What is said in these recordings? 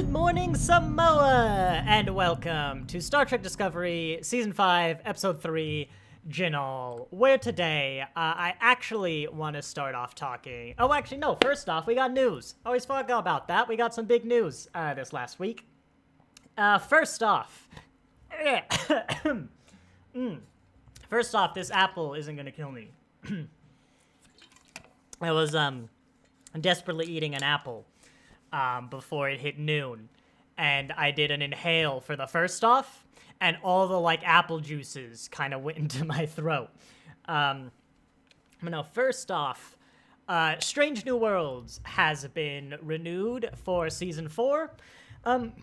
Good morning, Samoa, and welcome to Star Trek Discovery, Season 5, Episode 3, Jinaal, where today, I actually want to start off talking... Oh, actually, no, first off, we got news. Always forgot about that. We got some big news, this last week. First off... First off, this apple isn't gonna kill me. I was, desperately eating an apple. Before it hit noon, and I did an inhale for the first off, and all the apple juices kind of went into my throat. Now, first off, Strange New Worlds has been renewed for season 4,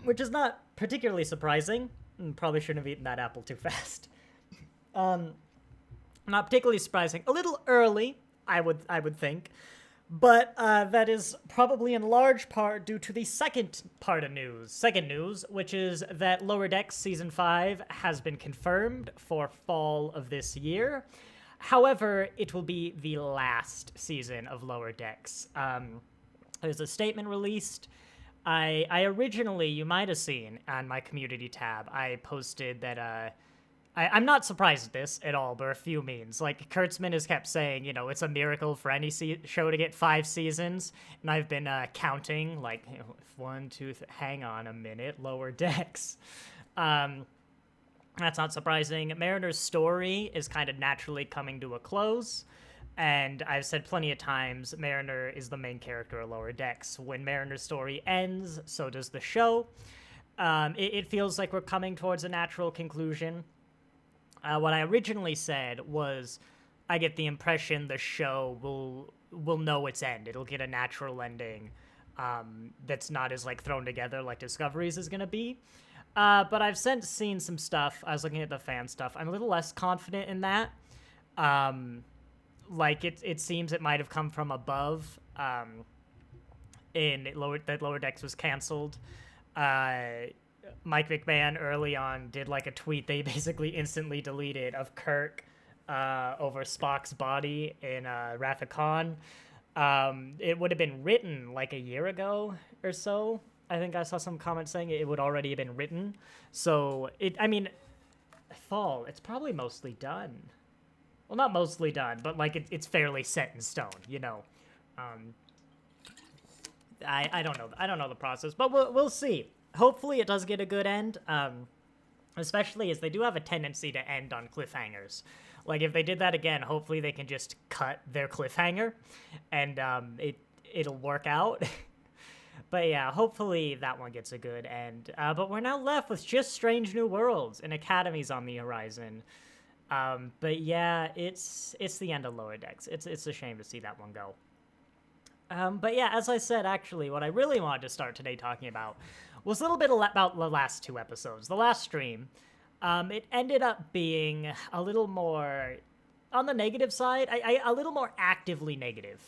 which is not particularly surprising. Probably shouldn't have eaten that apple too fast. Not particularly surprising. A little early, I would think. But that is probably in large part due to the second news, which is that Lower Decks Season 5 has been confirmed for fall of this year. However, it will be the last season of Lower Decks. There's a statement released. I originally, you might have seen on my community tab, I posted that... I'm not surprised at this at all, but a few means. Kurtzman has kept saying, it's a miracle for any show to get 5 seasons, and I've been counting, 1, 2, hang on a minute, Lower Decks. That's not surprising. Mariner's story is kind of naturally coming to a close, and I've said plenty of times, Mariner is the main character of Lower Decks. When Mariner's story ends, so does the show. It feels like we're coming towards a natural conclusion. What I originally said was, I get the impression the show will know its end. It'll get a natural ending that's not as thrown together like Discovery's is going to be. But I've since seen some stuff. I was looking at the fan stuff. I'm a little less confident in that. It seems it might have come from above. Lower Decks was canceled. Mike McMahon early on did a tweet they basically instantly deleted of Kirk over Spock's body in Wrath of Khan. It would have been written a year ago or so. I think I saw some comments saying it would already have been written. So, fall, it's probably mostly done. Well, not mostly done, but it's fairly set in stone, I don't know. I don't know the process, but we'll see. Hopefully it does get a good end, especially as they do have a tendency to end on cliffhangers. If they did that again, hopefully they can just cut their cliffhanger, and it'll work out. But yeah, hopefully that one gets a good end. But we're now left with just Strange New Worlds, and Academy's on the horizon. But yeah, it's the end of Lower Decks. It's a shame to see that one go. But yeah, as I said, actually, what I really wanted to start today talking about was a little bit about the last 2 episodes. The last stream, it ended up being a little more on the negative side, a little more actively negative,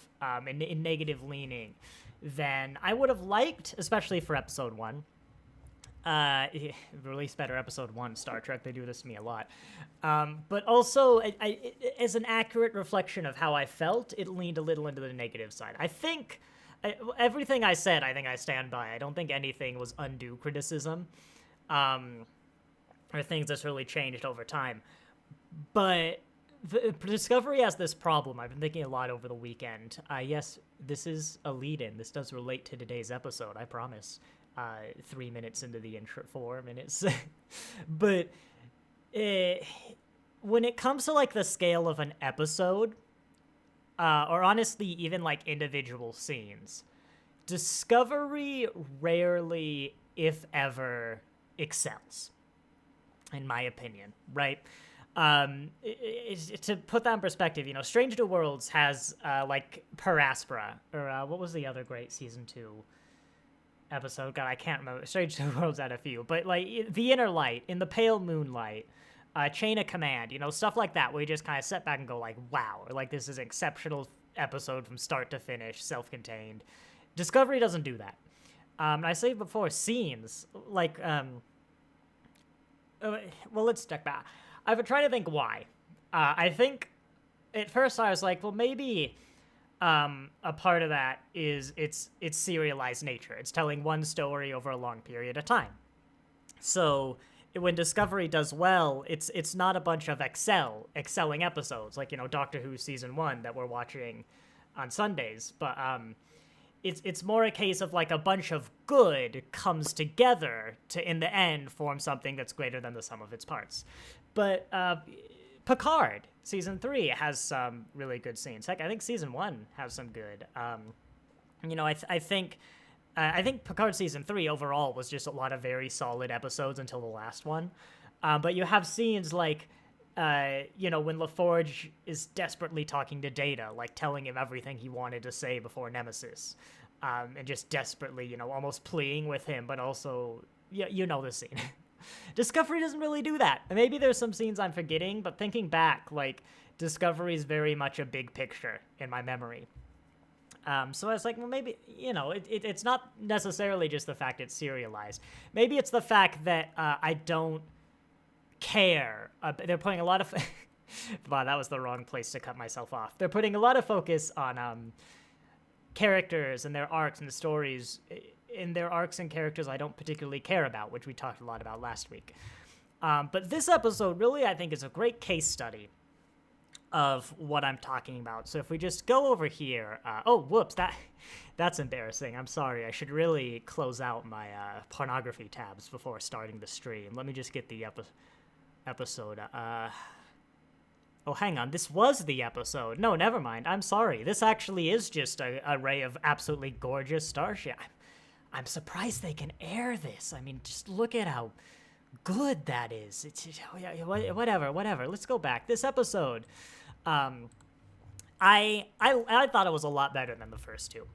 in negative leaning than I would have liked, especially for episode 1. Release better episode 1, Star Trek. They do this to me a lot. But also, as an accurate reflection of how I felt, it leaned a little into the negative side. I think everything I said, I think I stand by. I don't think anything was undue criticism, or things that's really changed over time. But Discovery has this problem. I've been thinking a lot over the weekend. Yes, this is a lead-in. This does relate to today's episode, I promise. 3 minutes into the intro, 4 minutes. But when it comes to the scale of an episode, or honestly even individual scenes, Discovery rarely, if ever, excels, in my opinion, right? To put that in perspective, Strange New Worlds has Per Aspera, or what was the other great season 2 episode? God, I can't remember. Strange New Worlds had a few, but The Inner Light, In the Pale Moonlight, Chain of Command, stuff like that, where you just kind of sit back and go wow, or this is an exceptional episode from start to finish, self-contained. Discovery doesn't do that. And I said before, scenes, well, let's check back. I've been trying to think why. I think at first I was well, maybe a part of that is its serialized nature. It's telling one story over a long period of time. So when Discovery does well, it's not a bunch of excelling episodes like, Doctor Who season 1 that we're watching on Sundays, but it's more a case of like a bunch of good comes together to in the end form something that's greater than the sum of its parts. But Picard season 3 has some really good scenes. Heck, I think season 1 has some good. I think Picard season 3 overall was just a lot of very solid episodes until the last one. But you have scenes like, when LaForge is desperately talking to Data, like telling him everything he wanted to say before Nemesis, and just desperately, almost pleading with him, but also, the scene. Discovery doesn't really do that. Maybe there's some scenes I'm forgetting, but thinking back, like, Discovery is very much a big picture in my memory. So I was like, well, maybe, it's not necessarily just the fact it's serialized. Maybe it's the fact that I don't care. They're putting a lot of... Wow, that was the wrong place to cut myself off. They're putting a lot of focus on characters and their arcs and the stories in their arcs and characters I don't particularly care about, which we talked a lot about last week. But this episode really, I think, is a great case study of what I'm talking about. So if we just go over here, whoops, that's embarrassing. I'm sorry. I should really close out my pornography tabs before starting the stream. Let me just get the episode. Oh, hang on. This was the episode. No, never mind. I'm sorry. This actually is just an array of absolutely gorgeous starship. I'm surprised they can air this. I mean, just look at how good that is. It's whatever. Let's go back. This episode, I thought it was a lot better than the first two.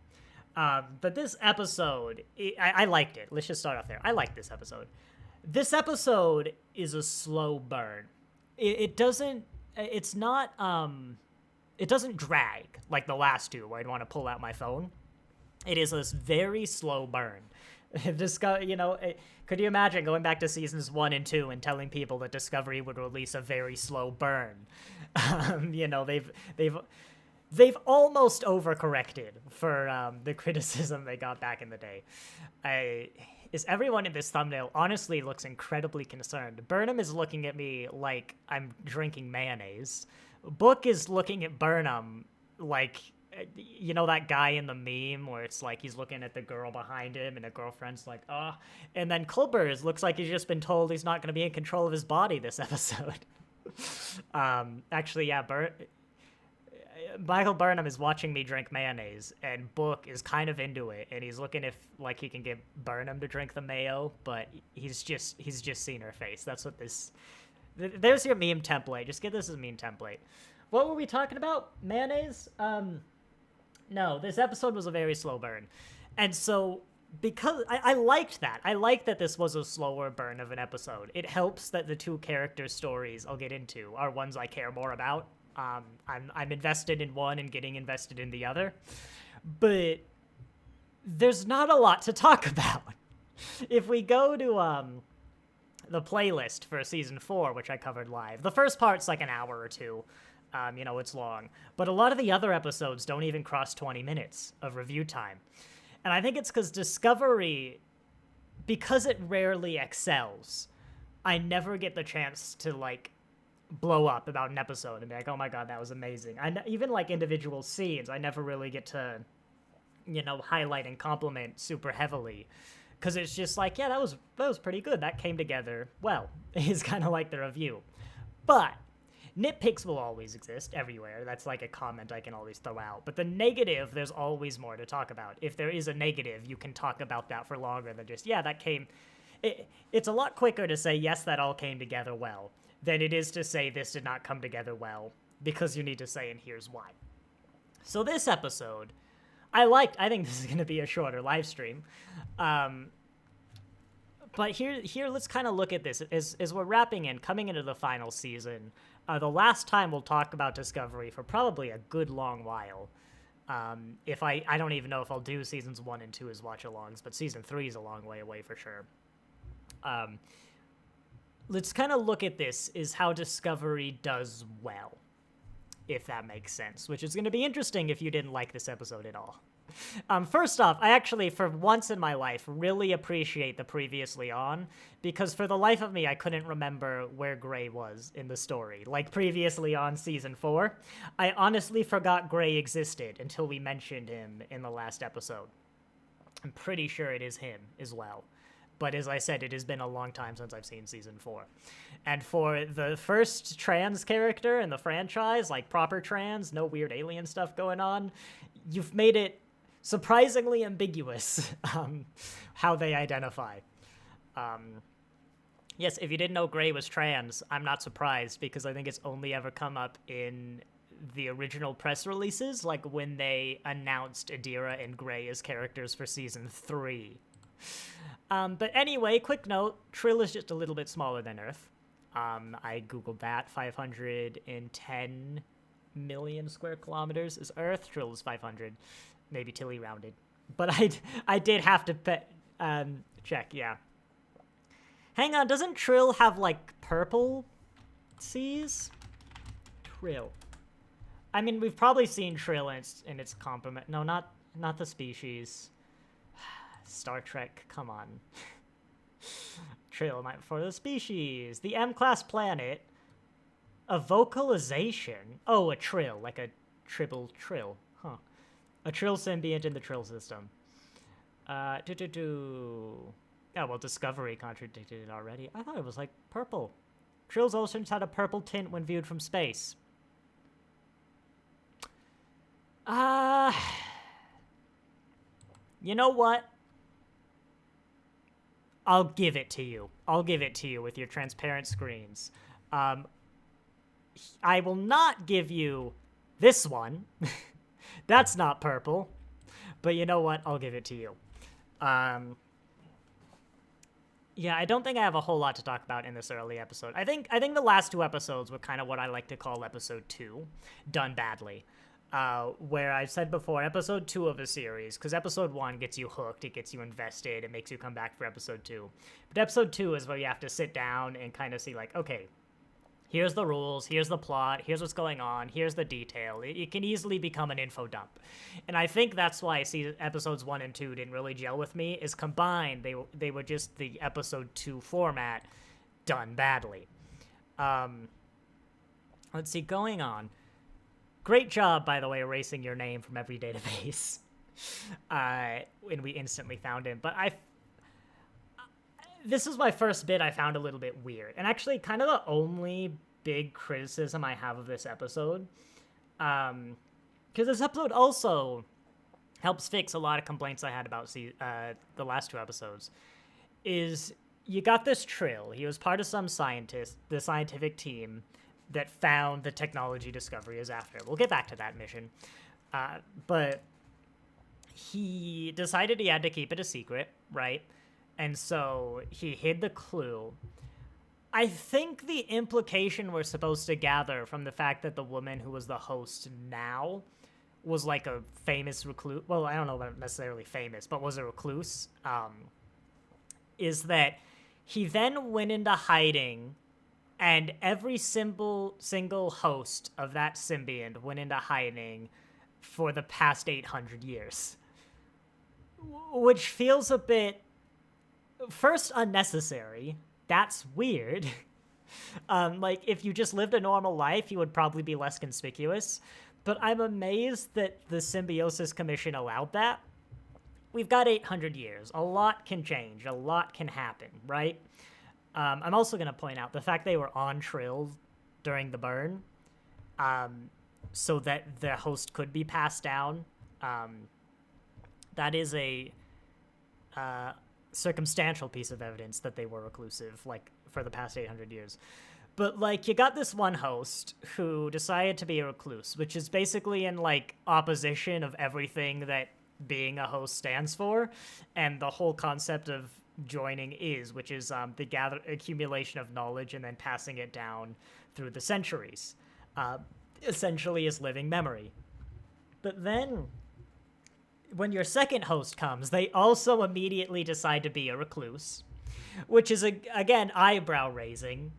But this episode, I liked it. Let's just start off there. I liked this episode. This episode is a slow burn. It doesn't drag like the last two where I'd want to pull out my phone. It is a very slow burn. Could you imagine going back to seasons 1 and 2 and telling people that Discovery would release a very slow burn? They've almost overcorrected for the criticism they got back in the day. Is everyone in this thumbnail honestly looks incredibly concerned. Burnham is looking at me like I'm drinking mayonnaise. Book is looking at Burnham like, that guy in the meme where it's like he's looking at the girl behind him and the girlfriend's like, oh. And then Culbers looks like he's just been told he's not going to be in control of his body this episode. Actually, yeah, Michael Burnham is watching me drink mayonnaise, and Book is kind of into it, and he's looking if like he can get Burnham to drink the mayo, but he's just seen her face. That's what this. There's your meme template. Just get this as a meme template. What were we talking about? Mayonnaise? No, this episode was a very slow burn, and so because I liked that. I liked that this was a slower burn of an episode. It helps that the two characters' stories I'll get into are ones I care more about. I'm invested in one and getting invested in the other, but there's not a lot to talk about. If we go to the playlist for season 4, which I covered live, the first part's like an hour or two. It's long, but a lot of the other episodes don't even cross 20 minutes of review time. And I think it's because Discovery, because it rarely excels, I never get the chance to like blow up about an episode and be like, oh my god, that was amazing. Even like individual scenes, I never really get to, highlight and compliment super heavily, because it's just like, yeah, that was pretty good. That came together well. It's kind of like the review. But nitpicks will always exist everywhere. That's like a comment I can always throw out. But the negative, there's always more to talk about. If there is a negative, you can talk about that for longer than just, yeah, that came... It's a lot quicker to say, yes, that all came together well, than it is to say this did not come together well, because you need to say, and here's why. So this episode, I think this is going to be a shorter live stream. But here, let's kind of look at this. As we're wrapping in, coming into the final season, the last time we'll talk about Discovery for probably a good long while. If I don't even know if I'll do seasons 1 and 2 as watch-alongs, but season 3 is a long way away for sure. Let's kind of look at this, is how Discovery does well. if that makes sense, which is going to be interesting if you didn't like this episode at all. First off, I actually, for once in my life, really appreciate the previously on, because for the life of me, I couldn't remember where Gray was in the story. Like previously on Season 4, I honestly forgot Gray existed until we mentioned him in the last episode. I'm pretty sure it is him as well. But as I said, it has been a long time since I've seen Season 4. And for the first trans character in the franchise, like proper trans, no weird alien stuff going on, you've made it surprisingly ambiguous how they identify. Yes, if you didn't know Gray was trans, I'm not surprised, because I think it's only ever come up in the original press releases, like when they announced Adira and Gray as characters for Season 3. But anyway, quick note, Trill is just a little bit smaller than Earth. I googled that, 510 million square kilometers is Earth, Trill is 500. Maybe Tilly rounded. But I did have to check, yeah. Hang on, doesn't Trill have, like, purple seas? Trill. I mean, we've probably seen Trill in its complement. No, not the species. Star Trek, come on. Trill, for the species. The M-class planet. A vocalization. Oh, a Trill, like a tribble Trill. Huh. A Trill symbiont in the Trill system. Oh, well, Discovery contradicted it already. I thought it was, like, purple. Trill's oceans had a purple tint when viewed from space. You know what? I'll give it to you. I'll give it to you with your transparent screens. I will not give you this one. That's not purple. But you know what? I'll give it to you. Yeah, I don't think I have a whole lot to talk about in this early episode. I think the last two episodes were kind of what I like to call episode 2, done badly. Where I've said before, episode 2 of a series, because episode 1 gets you hooked, it gets you invested, it makes you come back for episode 2. But episode 2 is where you have to sit down and kind of see, like, okay, here's the rules, here's the plot, here's what's going on, here's the detail. It can easily become an info dump. And I think that's why episodes 1 and 2 didn't really gel with me, is combined, they were just the episode 2 format done badly. Let's see, going on. Great job, by the way, erasing your name from every database. When we instantly found him. But this is my first bit I found a little bit weird. And actually kind of the only big criticism I have of this episode. Because this episode also helps fix a lot of complaints I had about the last 2 episodes. Is you got this Trill. He was part of the scientific team that found the technology Discovery is after. We'll get back to that mission. But he decided he had to keep it a secret, right? And so he hid the clue. I think the implication we're supposed to gather from the fact that the woman who was the host now was like a famous recluse. Well, I don't know about necessarily famous, but was a recluse. Is that he then went into hiding, and every single host of that symbiont went into hiding for the past 800 years. Which feels a bit, first, unnecessary. That's weird. Like, if you just lived a normal life, you would probably be less conspicuous. But I'm amazed that the Symbiosis Commission allowed that. We've got 800 years. A lot can change. A lot can happen, right? I'm also going to point out the fact they were on Trill during the burn, so that the host could be passed down. That is a circumstantial piece of evidence that they were reclusive, like, for the past 800 years. But, like, you got this one host who decided to be a recluse, which is basically in, like, opposition of everything that being a host stands for, and the whole concept of joining which is the accumulation of knowledge and then passing it down through the centuries, essentially as living memory. But then when your second host comes, they also immediately decide to be a recluse, which is again eyebrow raising.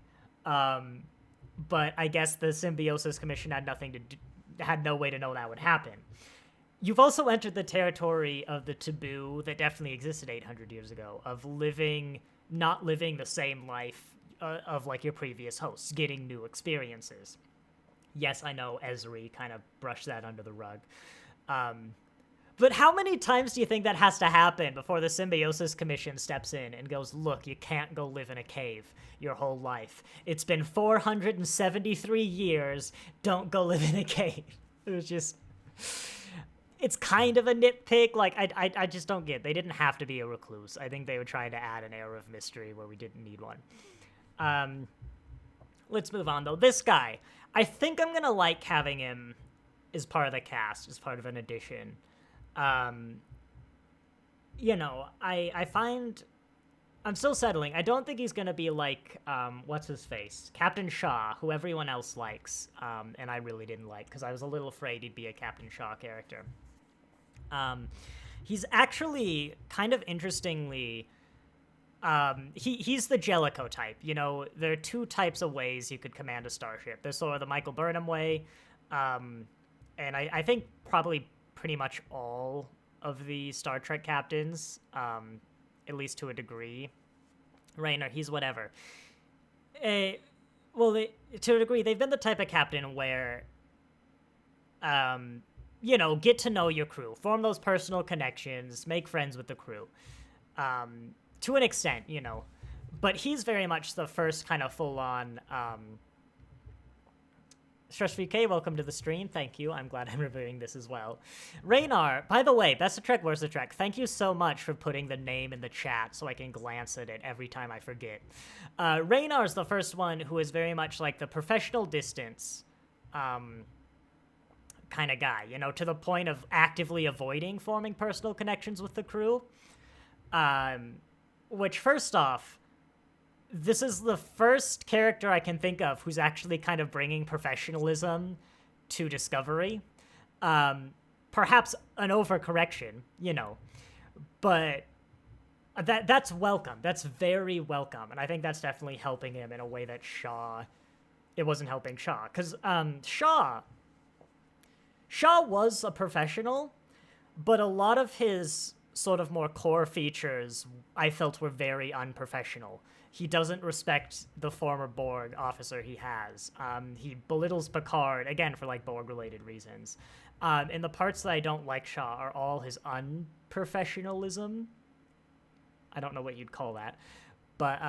but I guess the Symbiosis Commission had no way to know that would happen. You've also entered the territory of the taboo that definitely existed 800 years ago, of not living the same life of like your previous hosts, getting new experiences. Yes, I know Ezri kind of brushed that under the rug. But how many times do you think that has to happen before the Symbiosis Commission steps in and goes, look, you can't go live in a cave your whole life. It's been 473 years. Don't go live in a cave. It was just... It's kind of a nitpick. Like, I just don't get it. They didn't have to be a recluse. I think they were trying to add an air of mystery where we didn't need one. Let's move on, though. This guy, I think I'm going to like having him as part of the cast, as part of an addition. You know, I find... I'm still settling. I don't think he's going to be like, what's his face? Captain Shaw, who everyone else likes, and I really didn't like, because I was a little afraid he'd be a Captain Shaw character. He's actually kind of interestingly... he's the Jellicoe type. You know, there are two types of ways you could command a starship. There's sort of the Michael Burnham way, and I think probably pretty much all of the Star Trek captains, at least to a degree. Rayner, he's whatever. To a degree, they've been the type of captain where, you know, get to know your crew, form those personal connections, make friends with the crew. To an extent, you know. But he's very much the first kind of full-on... Stress3K, welcome to the stream. Thank you. I'm glad I'm reviewing this as well. Raynar, by the way, Best of Trek, Worst of Trek, thank you so much for putting the name in the chat so I can glance at it every time I forget. Raynar's the first one who is very much like the professional distance kind of guy, you know, to the point of actively avoiding forming personal connections with the crew. Which, first off, this is the first character I can think of who's actually kind of bringing professionalism to Discovery. Perhaps an overcorrection, you know, but that's welcome. That's very welcome, and I think that's definitely helping him in a way that it wasn't helping Shaw, because Shaw was a professional, but a lot of his sort of more core features I felt were very unprofessional. He doesn't respect the former Borg officer he has. He belittles Picard, again, for, like, Borg-related reasons. And the parts that I don't like Shaw are all his unprofessionalism. I don't know what you'd call that. But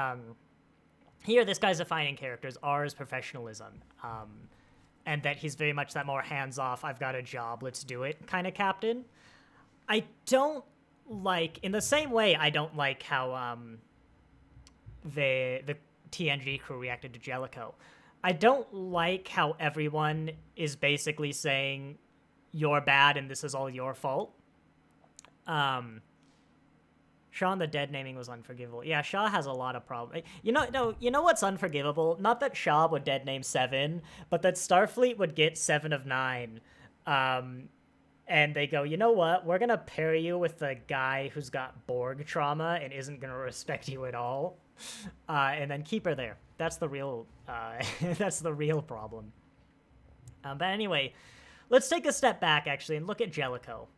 here, this guy's defining characters are his professionalism. And that he's very much that more hands-off, I've got a job, let's do it kind of captain. I don't like... In the same way, I don't like how... the TNG crew reacted to Jellicoe. I don't like how everyone is basically saying you're bad and this is all your fault. Shaw and the dead naming was unforgivable. Yeah, Shaw has a lot of problems. You know what's unforgivable? Not that Shaw would dead name 7, but that Starfleet would get 7 of 9. And they go, you know what? We're going to pair you with the guy who's got Borg trauma and isn't going to respect you at all. And then keep her there. That's the real problem. But anyway, let's take a step back, actually, and look at Jellicoe.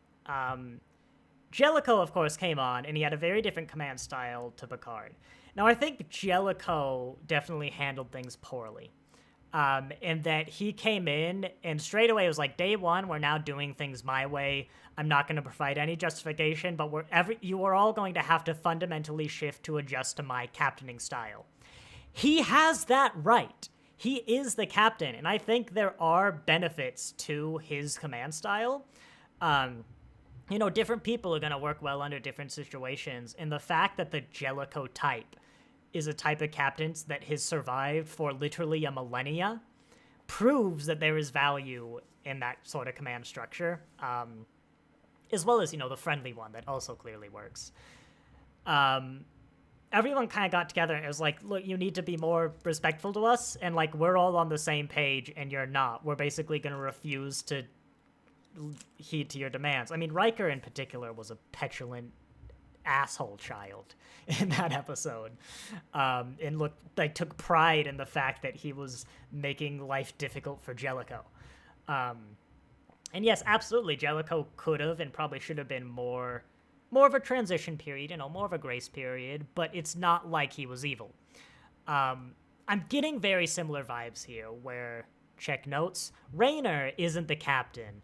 Jellicoe, of course, came on, and he had a very different command style to Picard. Now, I think Jellicoe definitely handled things poorly. And that he came in and straight away was like, day one, we're now doing things my way. I'm not going to provide any justification, but you are all going to have to fundamentally shift to adjust to my captaining style. He has that right. He is the captain, and I think there are benefits to his command style. You know, different people are going to work well under different situations, and the fact that the Jellicoe type is a type of captains that has survived for literally a millennia proves that there is value in that sort of command structure, as well as, you know, the friendly one that also clearly works. Everyone kind of got together and it was like, look, you need to be more respectful to us, and, like, we're all on the same page and you're not. We're basically going to refuse to heed to your demands. I mean, Riker in particular was a petulant asshole child in that episode, and took pride in the fact that he was making life difficult for Jellicoe. And yes, absolutely, Jellicoe could have and probably should have been more of a transition period, more of a grace period, but it's not like he was evil. I'm getting very similar vibes here, where, check notes, Raynor isn't the captain.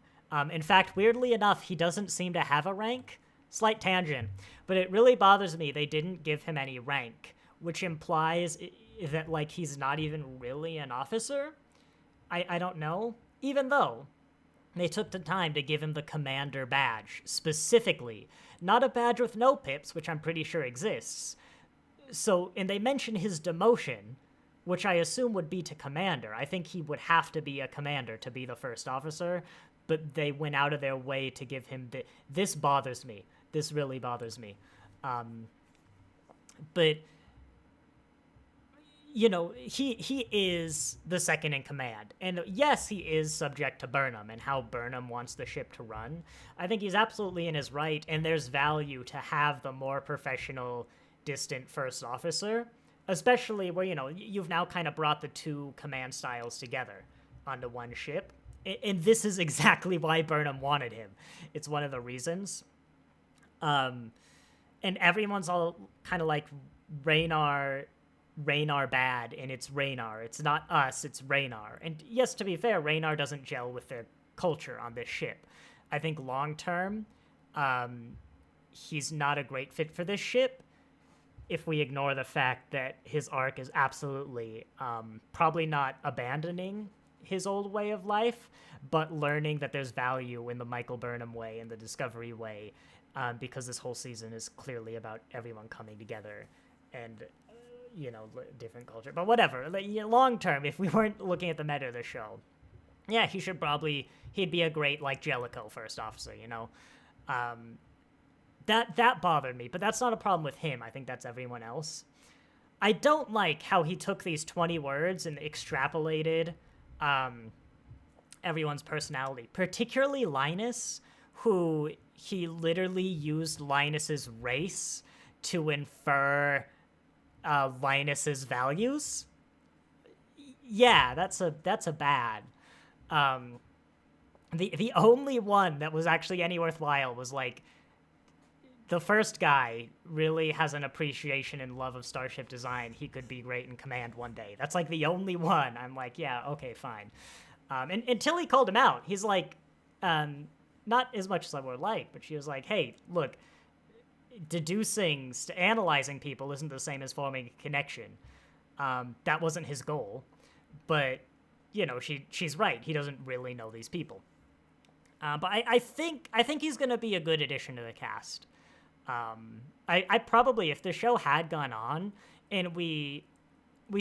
In fact, weirdly enough, he doesn't seem to have a rank. Slight tangent, but it really bothers me they didn't give him any rank, which implies that, like, he's not even really an officer? I don't know. Even though they took the time to give him the commander badge, specifically. Not a badge with no pips, which I'm pretty sure exists. So, and they mention his demotion, which I assume would be to commander. I think he would have to be a commander to be the first officer, but they went out of their way to give him this bothers me. This really bothers me. But, he is the second in command. And yes, he is subject to Burnham and how Burnham wants the ship to run. I think he's absolutely in his right, and there's value to have the more professional, distant first officer, especially where, you've now kind of brought the two command styles together onto one ship. And this is exactly why Burnham wanted him. It's one of the reasons. And everyone's all kind of like Raynor bad, and it's Raynor. It's not us, it's Raynor. And yes, to be fair, Raynor doesn't gel with the culture on this ship. I think long term, he's not a great fit for this ship, if we ignore the fact that his arc is absolutely probably not abandoning his old way of life, but learning that there's value in the Michael Burnham way and the Discovery way, because this whole season is clearly about everyone coming together and, different culture. But whatever, long term, if we weren't looking at the meta of the show, yeah, he'd be a great, like, Jellicoe first officer, That bothered me, but that's not a problem with him. I think that's everyone else. I don't like how he took these 20 words and extrapolated everyone's personality, particularly Linus, who he literally used Linus's race to infer Linus's values. Yeah, that's a bad. The only one that was actually any worthwhile was, like, the first guy really has an appreciation and love of starship design. He could be great in command one day. That's, like, the only one. I'm like, yeah, okay, fine. And until he called him out, he's like, not as much as I would like, but she was like, hey, look, analyzing people isn't the same as forming a connection. That wasn't his goal, but, she's right. He doesn't really know these people. But I think he's going to be a good addition to the cast. I probably, if the show had gone on and we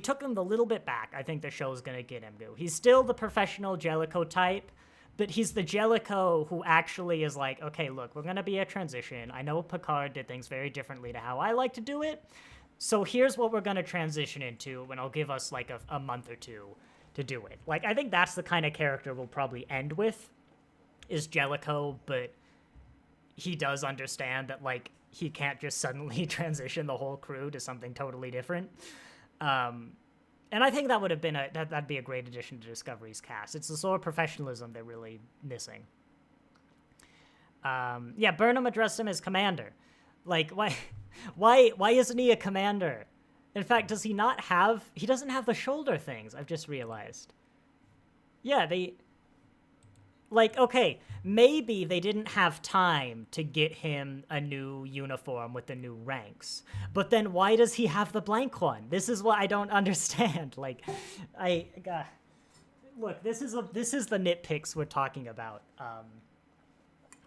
took him a little bit back, I think the show's going to get him to. He's still the professional Jellicoe type, but he's the Jellicoe who actually is like, okay, look, we're going to be a transition. I know Picard did things very differently to how I like to do it, so here's what we're going to transition into, and I'll give us, like, a month or two to do it. Like, I think that's the kind of character we'll probably end with, is Jellicoe, but he does understand that, like, he can't just suddenly transition the whole crew to something totally different. And I think that would have been that'd be a great addition to Discovery's cast. It's the sort of professionalism they're really missing. Yeah, Burnham addressed him as commander. Like, why isn't he a commander? In fact, he doesn't have the shoulder things, I've just realized. Yeah, okay, maybe they didn't have time to get him a new uniform with the new ranks. But then why does he have the blank one? This is what I don't understand. Like, look, this is the nitpicks we're talking about.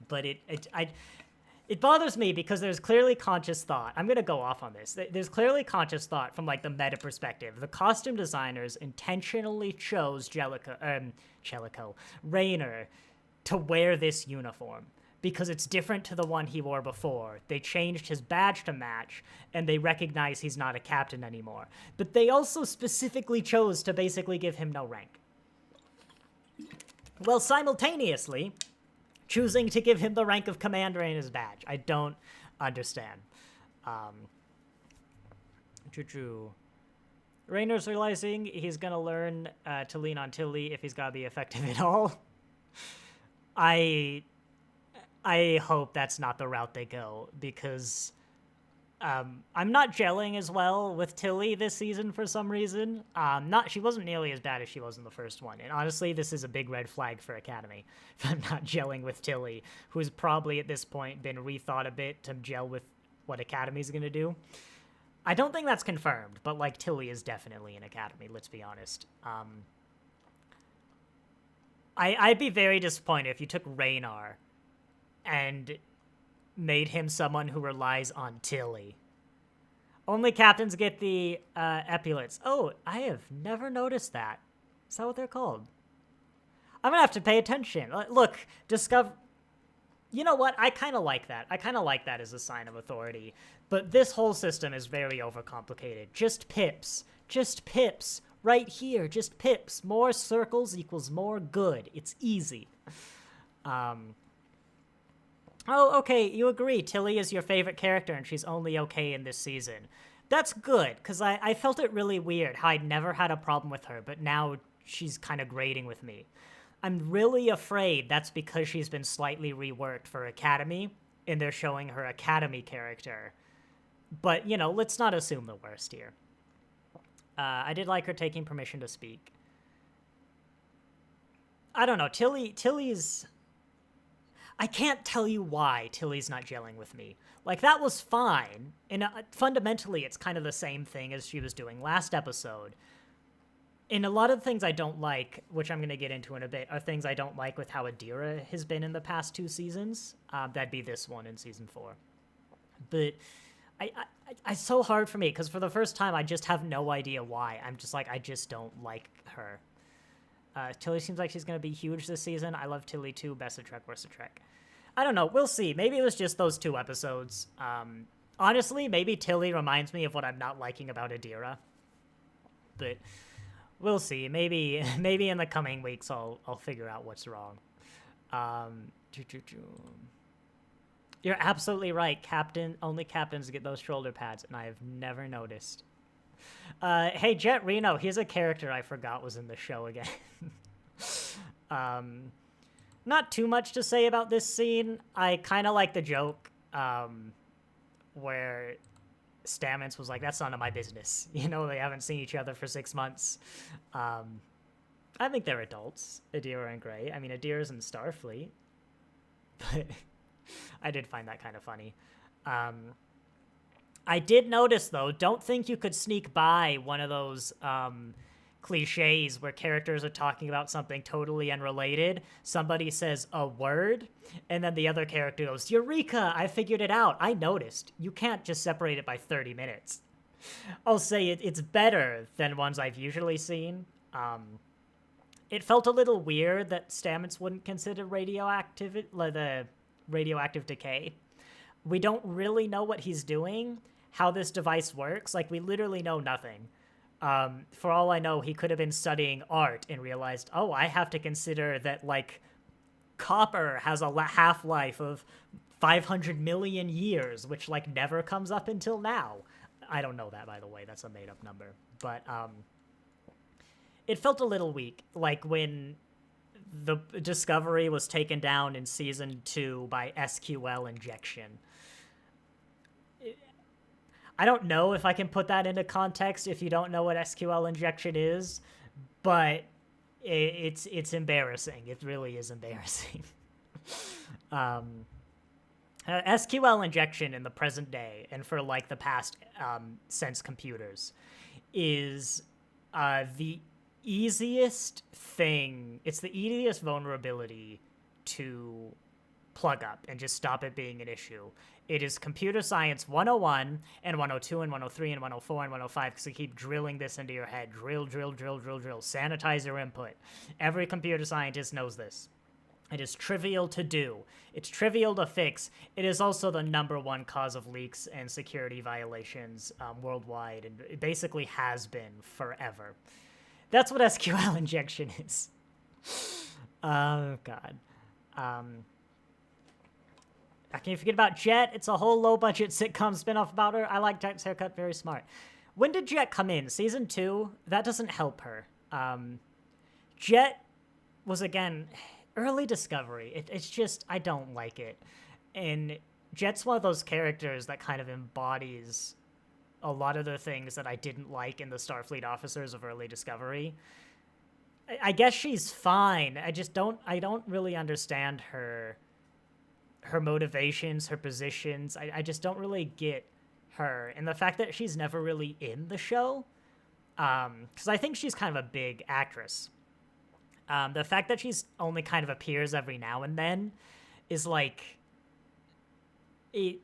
But it bothers me because there's clearly conscious thought. I'm going to go off on this. There's clearly conscious thought from, like, the meta perspective. The costume designers intentionally chose Raynor to wear this uniform because it's different to the one he wore before. They changed his badge to match, and they recognize he's not a captain anymore. But they also specifically chose to basically give him no rank, while simultaneously choosing to give him the rank of commander in his badge. I don't understand. Choo-choo. Rainer's realizing he's gonna learn to lean on Tilly if he's gotta be effective at all. I hope that's not the route they go, because I'm not gelling as well with Tilly this season for some reason. She wasn't nearly as bad as she was in the first one, and honestly, this is a big red flag for Academy. If I'm not gelling with Tilly, who's probably at this point been rethought a bit to gel with what Academy's gonna do. I don't think that's confirmed, but like Tilly is definitely in Academy. Let's be honest. I'd be very disappointed if you took Raynar and made him someone who relies on Tilly. Only captains get the epaulets. Oh, I have never noticed that. Is that what they're called? I'm gonna have to pay attention. Look, you know what? I kind of like that. I kind of like that as a sign of authority. But this whole system is very overcomplicated. Just pips. Just pips. Right here, just pips. More circles equals more good. It's easy. Oh, okay, you agree. Tilly is your favorite character, and she's only okay in this season. That's good, because I felt it really weird how I'd never had a problem with her, but now she's kind of grating with me. I'm really afraid that's because she's been slightly reworked for Academy, and they're showing her Academy character. But, you know, let's not assume the worst here. I did like her taking permission to speak. I don't know, Tilly's... I can't tell you why Tilly's not gelling with me. Like, that was fine, and fundamentally it's kind of the same thing as she was doing last episode. And a lot of the things I don't like, which I'm going to get into in a bit, are things I don't like with how Adira has been in the past 2 seasons. That'd be this one in Season 4. But it's so hard for me, because for the first time, I just have no idea why. I'm just like, I just don't like her. Tilly seems like she's going to be huge this season. I love Tilly too. Best of Trek, worst of Trek. I don't know. We'll see. Maybe it was just those 2 episodes. Honestly, maybe Tilly reminds me of what I'm not liking about Adira. But... we'll see. Maybe in the coming weeks I'll figure out what's wrong. You're absolutely right. Only captains get those shoulder pads, and I have never noticed. Hey, Jet Reno, here's a character I forgot was in the show again. Not too much to say about this scene. I kind of like the joke where Stamets was like, that's none of my business. You know, they haven't seen each other for 6 months. I think they're adults, Adira and Gray. I mean, Adira's in Starfleet. But I did find that kind of funny. I did notice, though, don't think you could sneak by one of those cliches where characters are talking about something totally unrelated. Somebody says a word, and then the other character goes, Eureka, I figured it out. I noticed. You can't just separate it by 30 minutes. I'll say it's better than ones I've usually seen. It felt a little weird that Stamets wouldn't consider the radioactive decay. We don't really know what he's doing, how this device works. Like, we literally know nothing. For all I know, he could have been studying art and realized, oh, I have to consider that, like, copper has a half-life of 500 million years, which, like, never comes up until now. I don't know that, by the way. That's a made-up number. But, it felt a little weak, like when the Discovery was taken down in Season 2 by SQL injection. I don't know if I can put that into context if you don't know what SQL injection is, but it's embarrassing. It really is embarrassing. SQL injection in the present day, and for like the past since computers, is the easiest thing. It's the easiest vulnerability to plug up and just stop it being an issue. It is Computer Science 101 and 102 and 103 and 104 and 105 because they keep drilling this into your head. Drill. Sanitize your input. Every computer scientist knows this. It is trivial to do. It's trivial to fix. It is also the #1 cause of leaks and security violations worldwide, and it basically has been forever. That's what SQL injection is. Oh, God. Can you forget about Jet? It's a whole low-budget sitcom spin-off about her. I like Jet's haircut, very smart. When did Jet come in? Season 2? That doesn't help her. Jet was, again, early Discovery. It's just, I don't like it. And Jet's one of those characters that kind of embodies a lot of the things that I didn't like in the Starfleet officers of early Discovery. I guess she's fine. I don't really understand her motivations, her positions. I just don't really get her. And the fact that she's never really in the show, because I think she's kind of a big actress. The fact that she's only kind of appears every now and then is like, it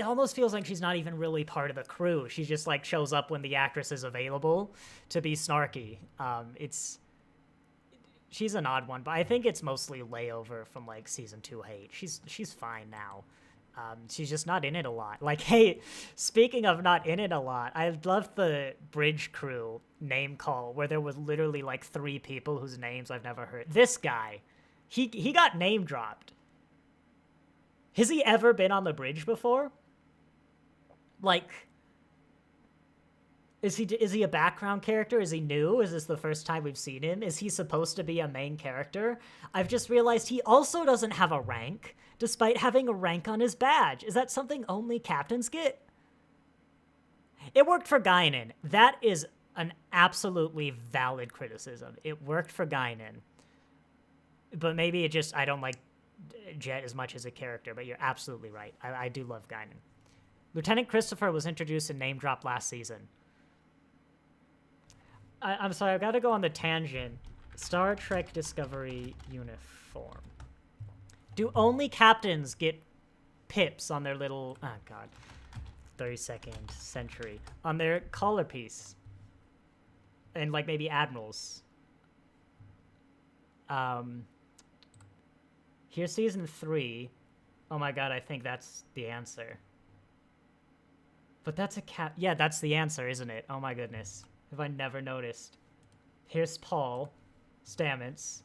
almost feels like she's not even really part of the crew. She just like shows up when the actress is available to be snarky. She's an odd one, but I think it's mostly layover from like season 2 hate. She's fine now. She's just not in it a lot. Like, hey, speaking of not in it a lot, I loved the bridge crew name call where there was literally like 3 people whose names I've never heard. This guy, he got name dropped. Has he ever been on the bridge before? Like, is he a background character? Is he new? Is this the first time we've seen him? Is he supposed to be a main character? I've just realized he also doesn't have a rank, despite having a rank on his badge. Is that something only captains get? It worked for Guinan. That is an absolutely valid criticism. It worked for Guinan. But maybe I don't like Jet as much as a character, but you're absolutely right. I do love Guinan. Lieutenant Christopher was introduced and name dropped last season. I'm sorry, I've got to go on the tangent. Star Trek Discovery uniform. Do only captains get pips on their little, 32nd century, on their collar piece? And like maybe admirals. Here's season 3. Oh my god, I think that's the answer. But that's yeah, that's the answer, isn't it? Oh my goodness. Have I never noticed? Here's Paul Stamets.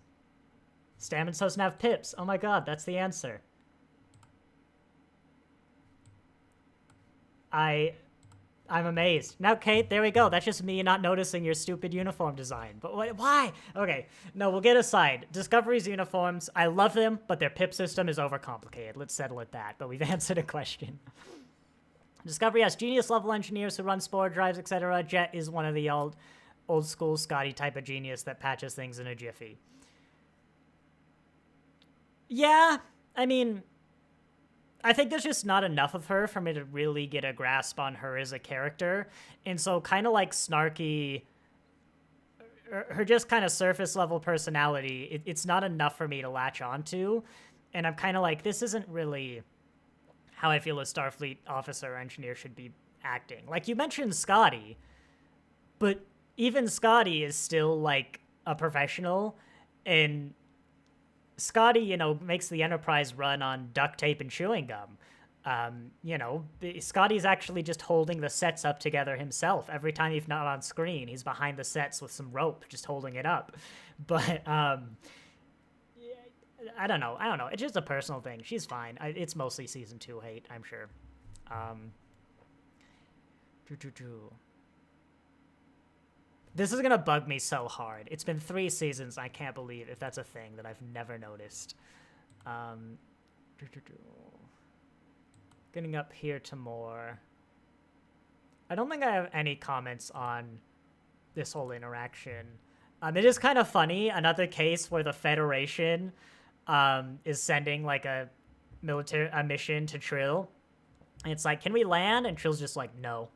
Stamets doesn't have pips. Oh my god, that's the answer. I'm amazed. Now, Kate, there we go. That's just me not noticing your stupid uniform design. But why? Okay, no, we'll get aside. Discovery's uniforms, I love them, but their pip system is overcomplicated. Let's settle at that. But we've answered a question. Discovery has genius-level engineers who run spore drives, etc. Jet is one of the old school Scotty type of genius that patches things in a jiffy. Yeah, I mean, I think there's just not enough of her for me to really get a grasp on her as a character. And so kind of like snarky, her just kind of surface level personality, it's not enough for me to latch onto. And I'm kind of like, this isn't really how I feel a Starfleet officer or engineer should be acting. Like, you mentioned Scotty, but even Scotty is still like a professional, and Scotty, makes the Enterprise run on duct tape and chewing gum. Scotty's actually just holding the sets up together himself. Every time he's not on screen, he's behind the sets with some rope, just holding it up. But, I don't know. It's just a personal thing. She's fine. It's mostly season 2 hate, I'm sure. This is gonna bug me so hard. It's been 3 seasons. I can't believe if that's a thing that I've never noticed. Getting up here to more. I don't think I have any comments on this whole interaction. It is kind of funny. Another case where the Federation is sending like a mission to Trill. And it's like, can we land? And Trill's just like, no.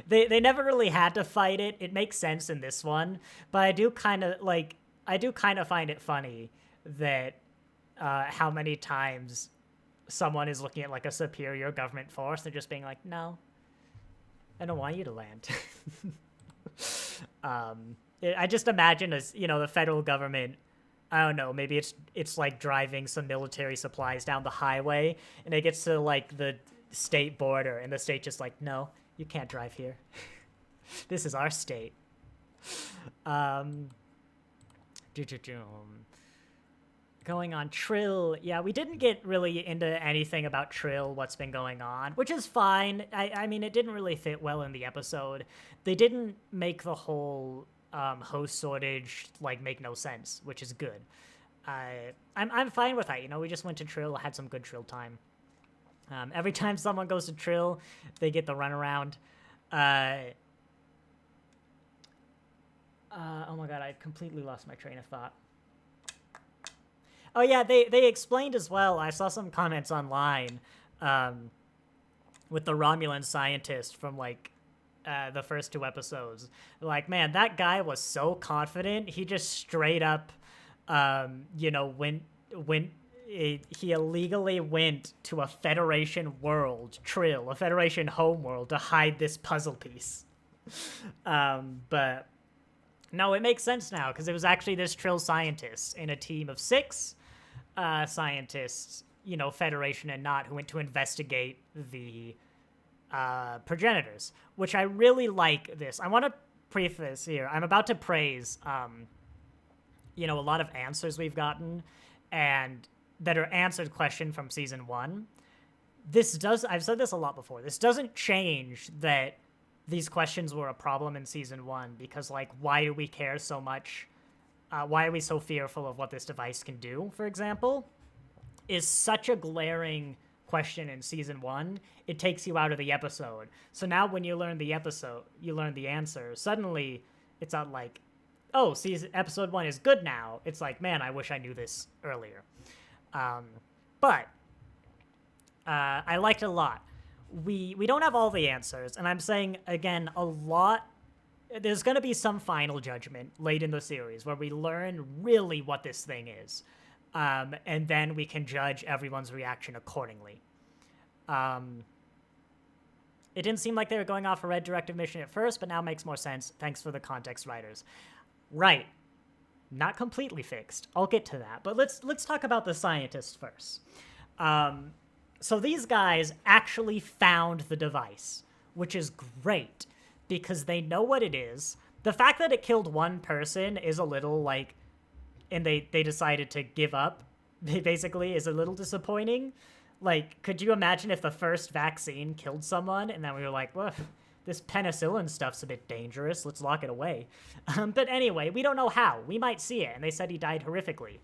They never really had to fight it. It makes sense in this one, but I do kind of find it funny that how many times someone is looking at like a superior government force and just being like, no, I don't want you to land. I just imagine as, the federal government, I don't know, maybe it's like driving some military supplies down the highway and it gets to like the state border and the state just like, no, you can't drive here. This is our state. Going on Trill, yeah, we didn't get really into anything about Trill, what's been going on, which is fine. I mean, it didn't really fit well in the episode. They didn't make the whole host sortage like make no sense, which is good. I'm fine with that. You know, we just went to Trill, had some good Trill time. Every time someone goes to Trill, they get the runaround. Oh my god, I completely lost my train of thought. Oh yeah, they explained as well. I saw some comments online with the Romulan scientist from like the first 2 episodes. Like, man, that guy was so confident. He just straight up, you know, he illegally went to a Federation world, Trill, a Federation homeworld to hide this puzzle piece. But no, it makes sense now because it was actually this Trill scientist in a team of 6 scientists, you know, Federation and not, who went to investigate the progenitors, which I really like this. I want to preface here. I'm about to praise, you know, a lot of answers we've gotten and that are answered question from season 1. I've said this a lot before. This doesn't change that these questions were a problem in season 1 because, like, why do we care so much? Why are we so fearful of what this device can do, for example, is such a glaring question in season 1. It takes you out of the episode. So now when you learn the answer, suddenly it's not like, oh, episode 1 is good now. It's like, man, I wish I knew this earlier. But I liked it a lot. We don't have all the answers, and I'm saying, again, a lot. There's going to be some final judgment late in the series where we learn really what this thing is, and then we can judge everyone's reaction accordingly. It didn't seem like they were going off a red directive mission at first, but now makes more sense. Thanks for the context, writers. Right. Not completely fixed. I'll get to that, but let's talk about the scientists first. So these guys actually found the device, which is great because they know what it is. The fact that it killed one person is a little like, and they decided to give up, basically, is a little disappointing. Like, could you imagine if the first vaccine killed someone and then we were like, well, this penicillin stuff's a bit dangerous, let's lock it away. But anyway, we don't know how. We might see it, and they said he died horrifically.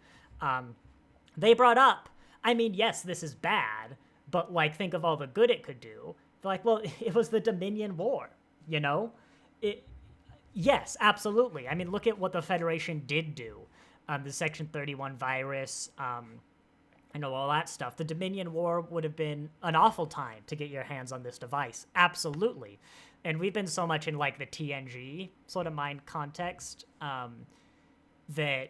They brought up, I mean, yes, this is bad, but, like, think of all the good it could do. They're like, well, it was the Dominion War, you know? Yes, absolutely. I mean, look at what the Federation did do. The Section 31 virus, you know, all that stuff. The Dominion War would have been an awful time to get your hands on this device. Absolutely. And we've been so much in, like, the TNG sort of mind context that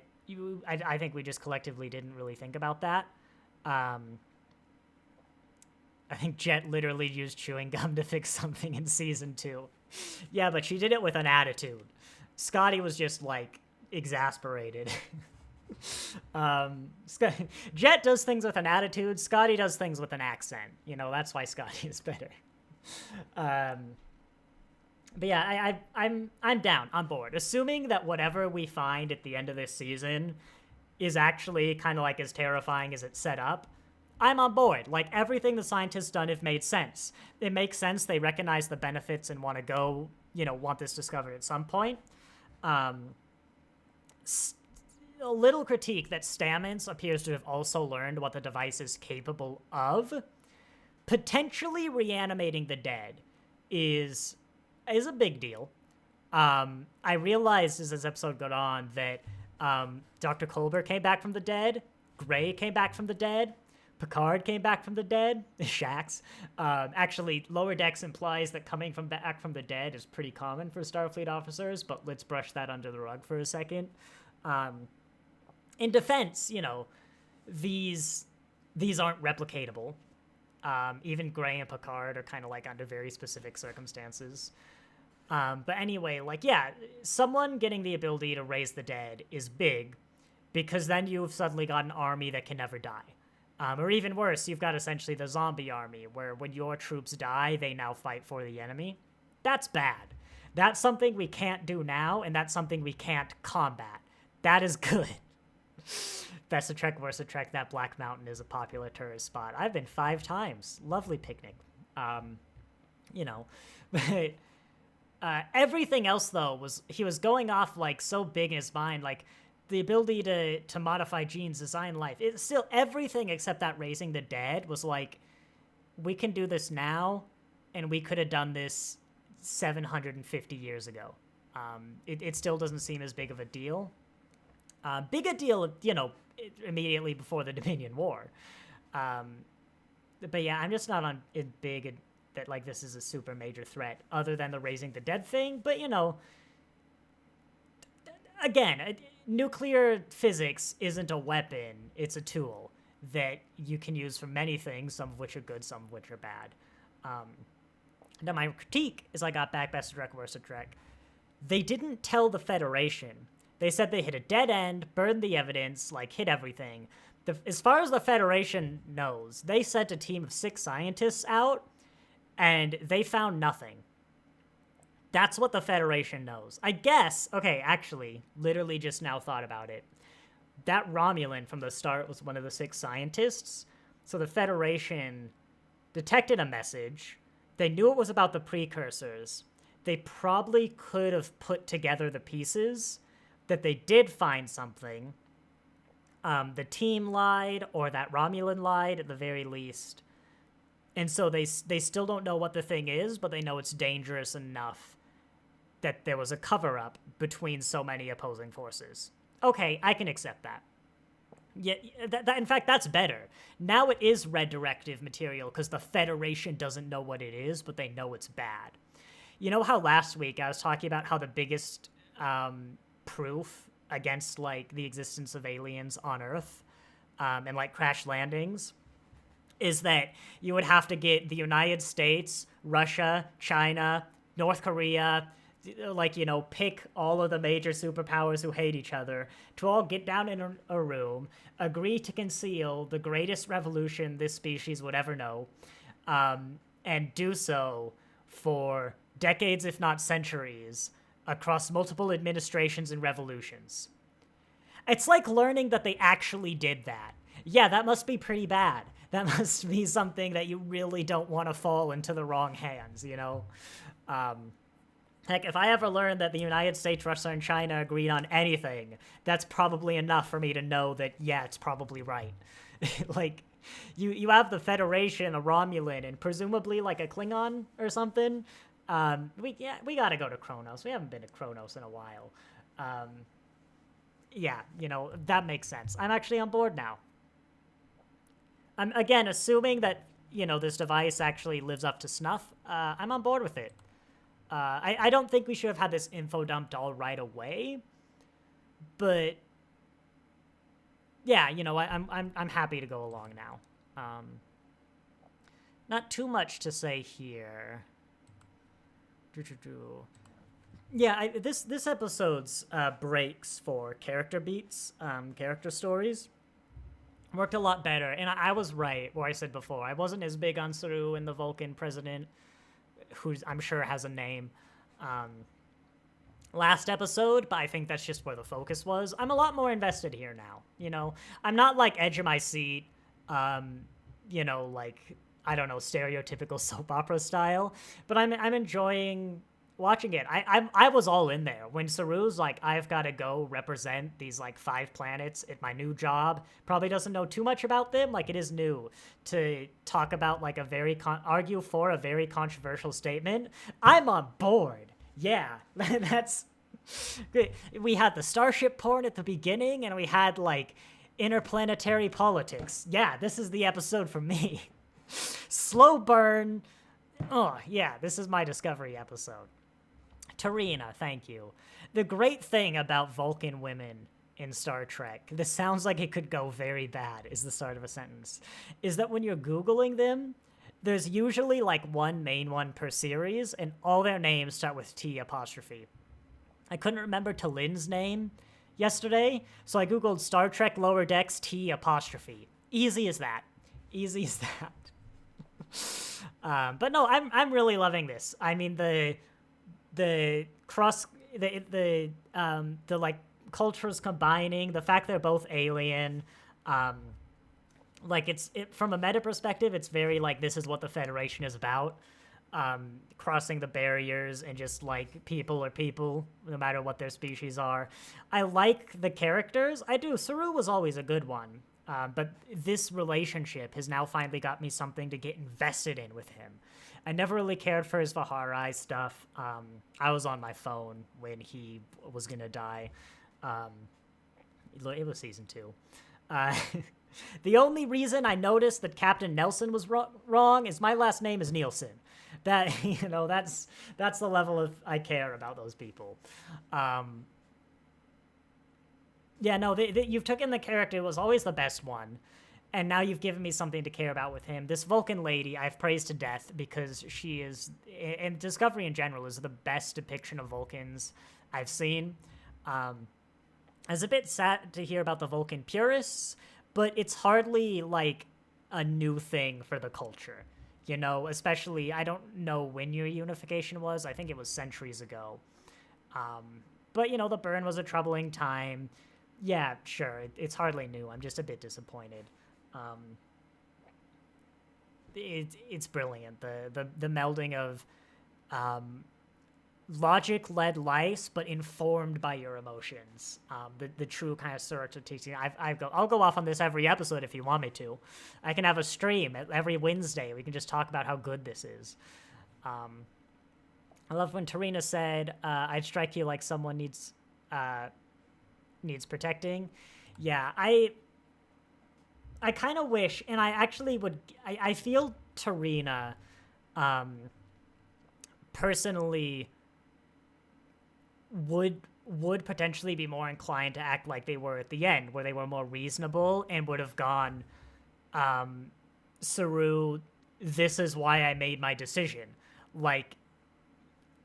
I think we just collectively didn't really think about that. I think Jet literally used chewing gum to fix something in season 2. Yeah, but she did it with an attitude. Scotty was just, like, exasperated. Jet does things with an attitude. Scotty does things with an accent. You know, that's why Scotty is better. But yeah, I'm down. I'm bored. Assuming that whatever we find at the end of this season is actually kind of like as terrifying as it's set up, I'm on board. Like, everything the scientists done have made sense. It makes sense. They recognize the benefits and want to go, you know, want this discovered at some point. A little critique that Stamets appears to have also learned what the device is capable of. Potentially reanimating the dead is a big deal. I realized as this episode got on that Dr. Culber came back from the dead, Gray came back from the dead, Picard came back from the dead, Shax. Actually, Lower Decks implies that coming back from the dead is pretty common for Starfleet officers, but let's brush that under the rug for a second. In defense, you know, these aren't replicatable. Even Gray and Picard are kind of like under very specific circumstances. But anyway, like, yeah, someone getting the ability to raise the dead is big because then you've suddenly got an army that can never die. Or even worse, you've got essentially the zombie army where when your troops die, they now fight for the enemy. That's bad. That's something we can't do now, and that's something we can't combat. That is good. Best of Trek, Worst of Trek, that Black Mountain is a popular tourist spot. I've been 5 times. Lovely picnic. You know, but everything else though he was going off like so big in his mind, like the ability to modify genes, design life. It's still everything except that raising the dead was like, we can do this now, and we could have done this 750 years ago. It still doesn't seem as big of a deal. Big a deal, you know, immediately before the Dominion War. But yeah, I'm just not on it big that like this is a super major threat other than the raising the dead thing. But, you know, again, nuclear physics isn't a weapon. It's a tool that you can use for many things, some of which are good, some of which are bad. Now, my critique is I got back Best of Trek, Worst of Trek. They didn't tell the Federation. They said they hit a dead end, burned the evidence, like, hit everything. As far as the Federation knows, they sent a team of 6 scientists out, and they found nothing. That's what the Federation knows. I guess, okay, actually, literally just now thought about it. That Romulan from the start was one of the 6 scientists, so the Federation detected a message. They knew it was about the precursors. They probably could have put together the pieces that they did find something. The team lied, or that Romulan lied at the very least. And so they still don't know what the thing is, but they know it's dangerous enough that there was a cover-up between so many opposing forces. Okay, I can accept that. Yeah, in fact, that's better. Now it is red directive material because the Federation doesn't know what it is, but they know it's bad. You know how last week I was talking about how the biggest proof against, like, the existence of aliens on Earth and, like, crash landings is that you would have to get the United States, Russia, China, North Korea, like, you know, pick all of the major superpowers who hate each other to all get down in a room, agree to conceal the greatest revolution this species would ever know, and do so for decades, if not centuries, across multiple administrations and revolutions. It's like learning that they actually did that. Yeah, that must be pretty bad. That must be something that you really don't want to fall into the wrong hands, you know? Heck, if I ever learned that the United States, Russia, and China agreed on anything, that's probably enough for me to know that, yeah, it's probably right. Like, you have the Federation, a Romulan, and presumably, like, a Klingon or something. We gotta go to Kronos. We haven't been to Kronos in a while. Yeah, you know, that makes sense. I'm actually on board now. I'm, again, assuming that, you know, this device actually lives up to snuff. I'm on board with it. I don't think we should have had this info dumped all right away, but yeah, you know, I'm happy to go along now. Not too much to say here. Yeah, this episode's breaks for character beats, character stories, worked a lot better, and I was right where I said before. I wasn't as big on Saru and the Vulcan president, who I'm sure has a name, last episode, but I think that's just where the focus was. I'm a lot more invested here now, you know? I'm not, like, edge of my seat, you know, like, I don't know, stereotypical soap opera style, but I'm enjoying watching it. I was all in there when Saru's like, I've got to go represent these, like, 5 planets at my new job. Probably doesn't know too much about them. Like, it is new to talk about, like, argue for a very controversial statement. I'm on board. Yeah, that's good. We had the starship porn at the beginning, and we had, like, interplanetary politics. Yeah, this is the episode for me. Slow burn. Oh, yeah, this is my Discovery episode. Tarina, thank you. The great thing about Vulcan women in Star Trek, this sounds like it could go very bad, is the start of a sentence, is that when you're Googling them, there's usually, like, one main one per series, and all their names start with T apostrophe. I couldn't remember Talin's name yesterday, so I Googled Star Trek Lower Decks T apostrophe. Easy as that. Easy as that. But no, I'm really loving this. I mean, the like cultures combining, the fact they're both alien, like from a meta perspective, it's very like this is what the Federation is about. Crossing the barriers and just like people are people, no matter what their species are. I like the characters. I do. Saru was always a good one. But this relationship has now finally got me something to get invested in with him. I never really cared for his Vaharai stuff. I was on my phone when he was going to die. It was season 2. The only reason I noticed that Captain Nelson was wrong is my last name is Nielsen. That, that's the level of I care about those people. Yeah, no, you've taken the character who was always the best one, and now you've given me something to care about with him. This Vulcan lady I've praised to death because she is, and Discovery in general, is the best depiction of Vulcans I've seen. I was a bit sad to hear about the Vulcan purists, but it's hardly like a new thing for the culture. Especially, I don't know when your unification was. I think it was centuries ago. But, the burn was a troubling time. Yeah, sure, it's hardly new. I'm just a bit disappointed. It's brilliant. The melding of logic-led life, but informed by your emotions. The true kind of surreptitious. I'll go off on this every episode if you want me to. I can have a stream every Wednesday. We can just talk about how good this is. I love when Tarina said, "I'd strike you like someone needs protecting." Yeah, I kind of wish, and I actually would. I feel Tarina, personally, would potentially be more inclined to act like they were at the end, where they were more reasonable and would have gone, Saru, this is why I made my decision. Like,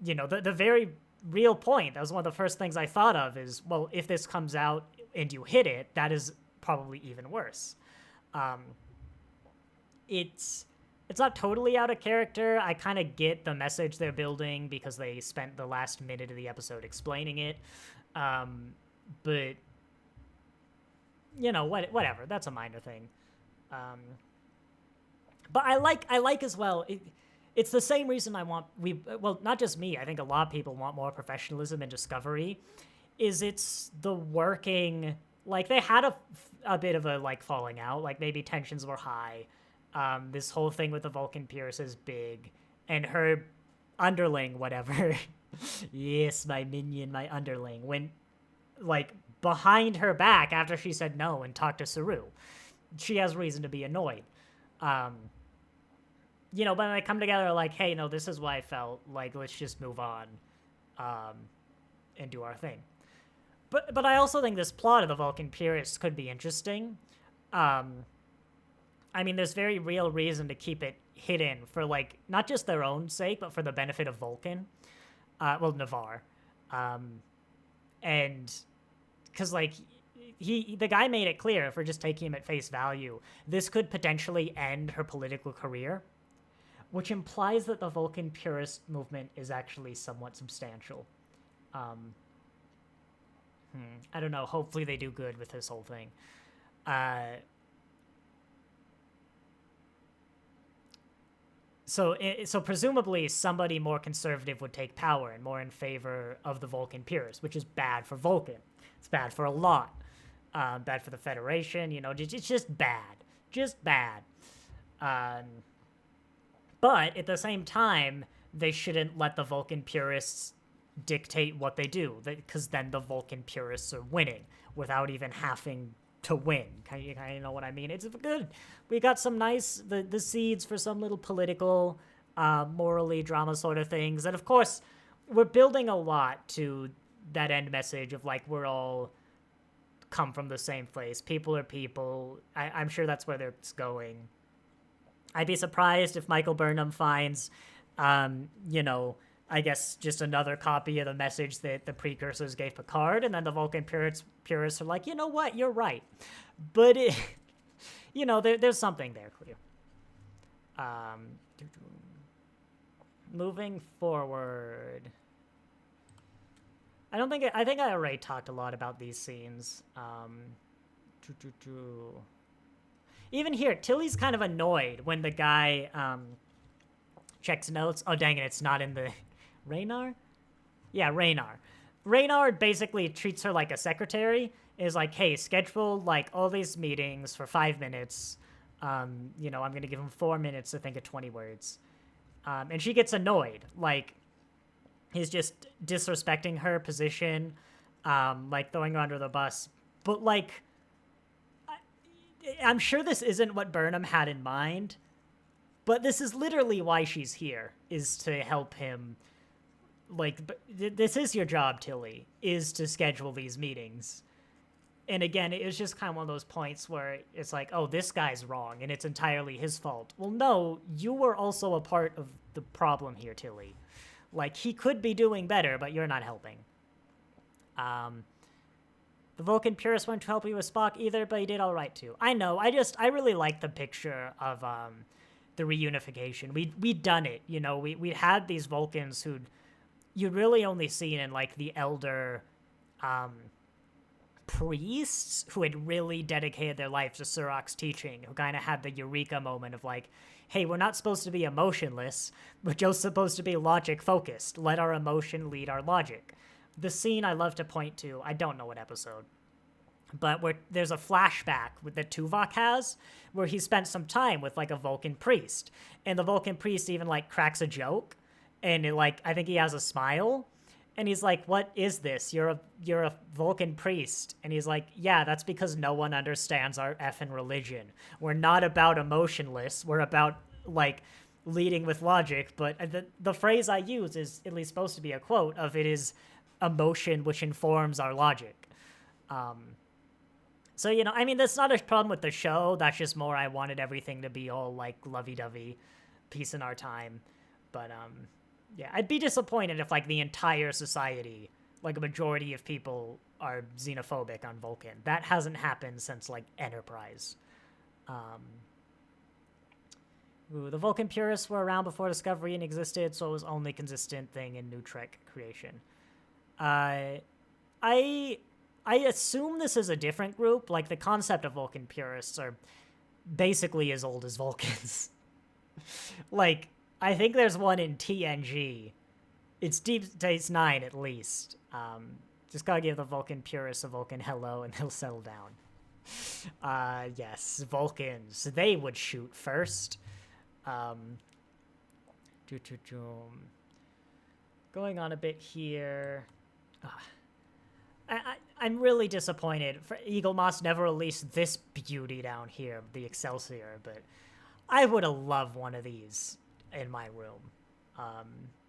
the very real point, that was one of the first things I thought of is, well, if this comes out and you hit it, that is probably even worse. It's not totally out of character. I kind of get the message they're building because they spent the last minute of the episode explaining it. But, whatever. That's a minor thing. But I like as well, it's the same reason not just me, I think a lot of people want more professionalism in Discovery, is it's the working, like, they had a bit of a, like, falling out, like, maybe tensions were high. This whole thing with the Vulcan Pierce is big, and her underling, whatever, yes, my minion, my underling, went, like, behind her back after she said no and talked to Saru. She has reason to be annoyed. But they come together like, hey, no, this is why I felt, like, let's just move on, and do our thing. But I also think this plot of the Vulcan Purists could be interesting. There's very real reason to keep it hidden for, like, not just their own sake, but for the benefit of Vulcan. Navarre. And, because, like, the guy made it clear, if we're just taking him at face value, this could potentially end her political career, which implies that the Vulcan purist movement is actually somewhat substantial. I don't know. Hopefully they do good with this whole thing. So presumably somebody more conservative would take power and more in favor of the Vulcan purists, which is bad for Vulcan. It's bad for a lot. Bad for the Federation. It's just bad. Just bad. But at the same time, they shouldn't let the Vulcan purists dictate what they do, because then the Vulcan purists are winning without even having to win. You kind of know what I mean? It's good. We got some nice, the seeds for some little political, morally drama sort of things. And of course, we're building a lot to that end message of, like, we're all come from the same place. People are people. I'm sure that's where it's going. I'd be surprised if Michael Burnham finds, I guess just another copy of the message that the precursors gave Picard, and then the Vulcan purists are like, you know what, you're right. But, there's something there clear. Moving forward. I think I already talked a lot about these scenes. Even here, Tilly's kind of annoyed when the guy checks notes. Oh, dang it, it's not in the... Raynar? Yeah, Raynar. Raynar basically treats her like a secretary. Is like, hey, schedule like all these meetings for 5 minutes. I'm going to give him 4 minutes to think of 20 words. And she gets annoyed. Like, he's just disrespecting her position, like throwing her under the bus. But like, I'm sure this isn't what Burnham had in mind, but this is literally why she's here, is to help him. Like, this is your job, Tilly, is to schedule these meetings. And again, it was just kind of one of those points where it's like, oh, this guy's wrong, and it's entirely his fault. Well, no, you were also a part of the problem here, Tilly. Like, he could be doing better, but you're not helping. The Vulcan purist went to help you with Spock either, but he did all right too. I know. I really like the picture of the reunification. We'd done it. We'd had these Vulcans who'd you'd really only seen in like the elder priests who had really dedicated their lives to Surak's teaching, who kind of had the eureka moment of like, hey, we're not supposed to be emotionless, we're just supposed to be logic focused. Let our emotion lead our logic. The scene I love to point to, I don't know what episode, but where there's a flashback that Tuvok has where he spent some time with like a Vulcan priest, and the Vulcan priest even like cracks a joke, and I think he has a smile, and he's like, what is this? You're a Vulcan priest. And he's like, yeah, that's because no one understands our effing religion. We're not about emotionless. We're about, like, leading with logic. But the phrase I use is at least supposed to be a quote of it is emotion which informs our logic. So, that's not a problem with the show. That's just more I wanted everything to be all, like, lovey-dovey, peace in our time. But, yeah, I'd be disappointed if, like, the entire society, like, a majority of people are xenophobic on Vulcan. That hasn't happened since, like, Enterprise. The Vulcan purists were around before Discovery and existed, so it was only consistent thing in New Trek creation. I assume this is a different group. Like, the concept of Vulcan purists are basically as old as Vulcans. Like, I think there's one in TNG. It's Deep Space Nine, at least. Just gotta give the Vulcan purists a Vulcan hello, and they'll settle down. Yes, Vulcans. They would shoot first. Going on a bit here. I'm really disappointed. Eagle Moss never released this beauty down here, the Excelsior, but I would have loved one of these in my room.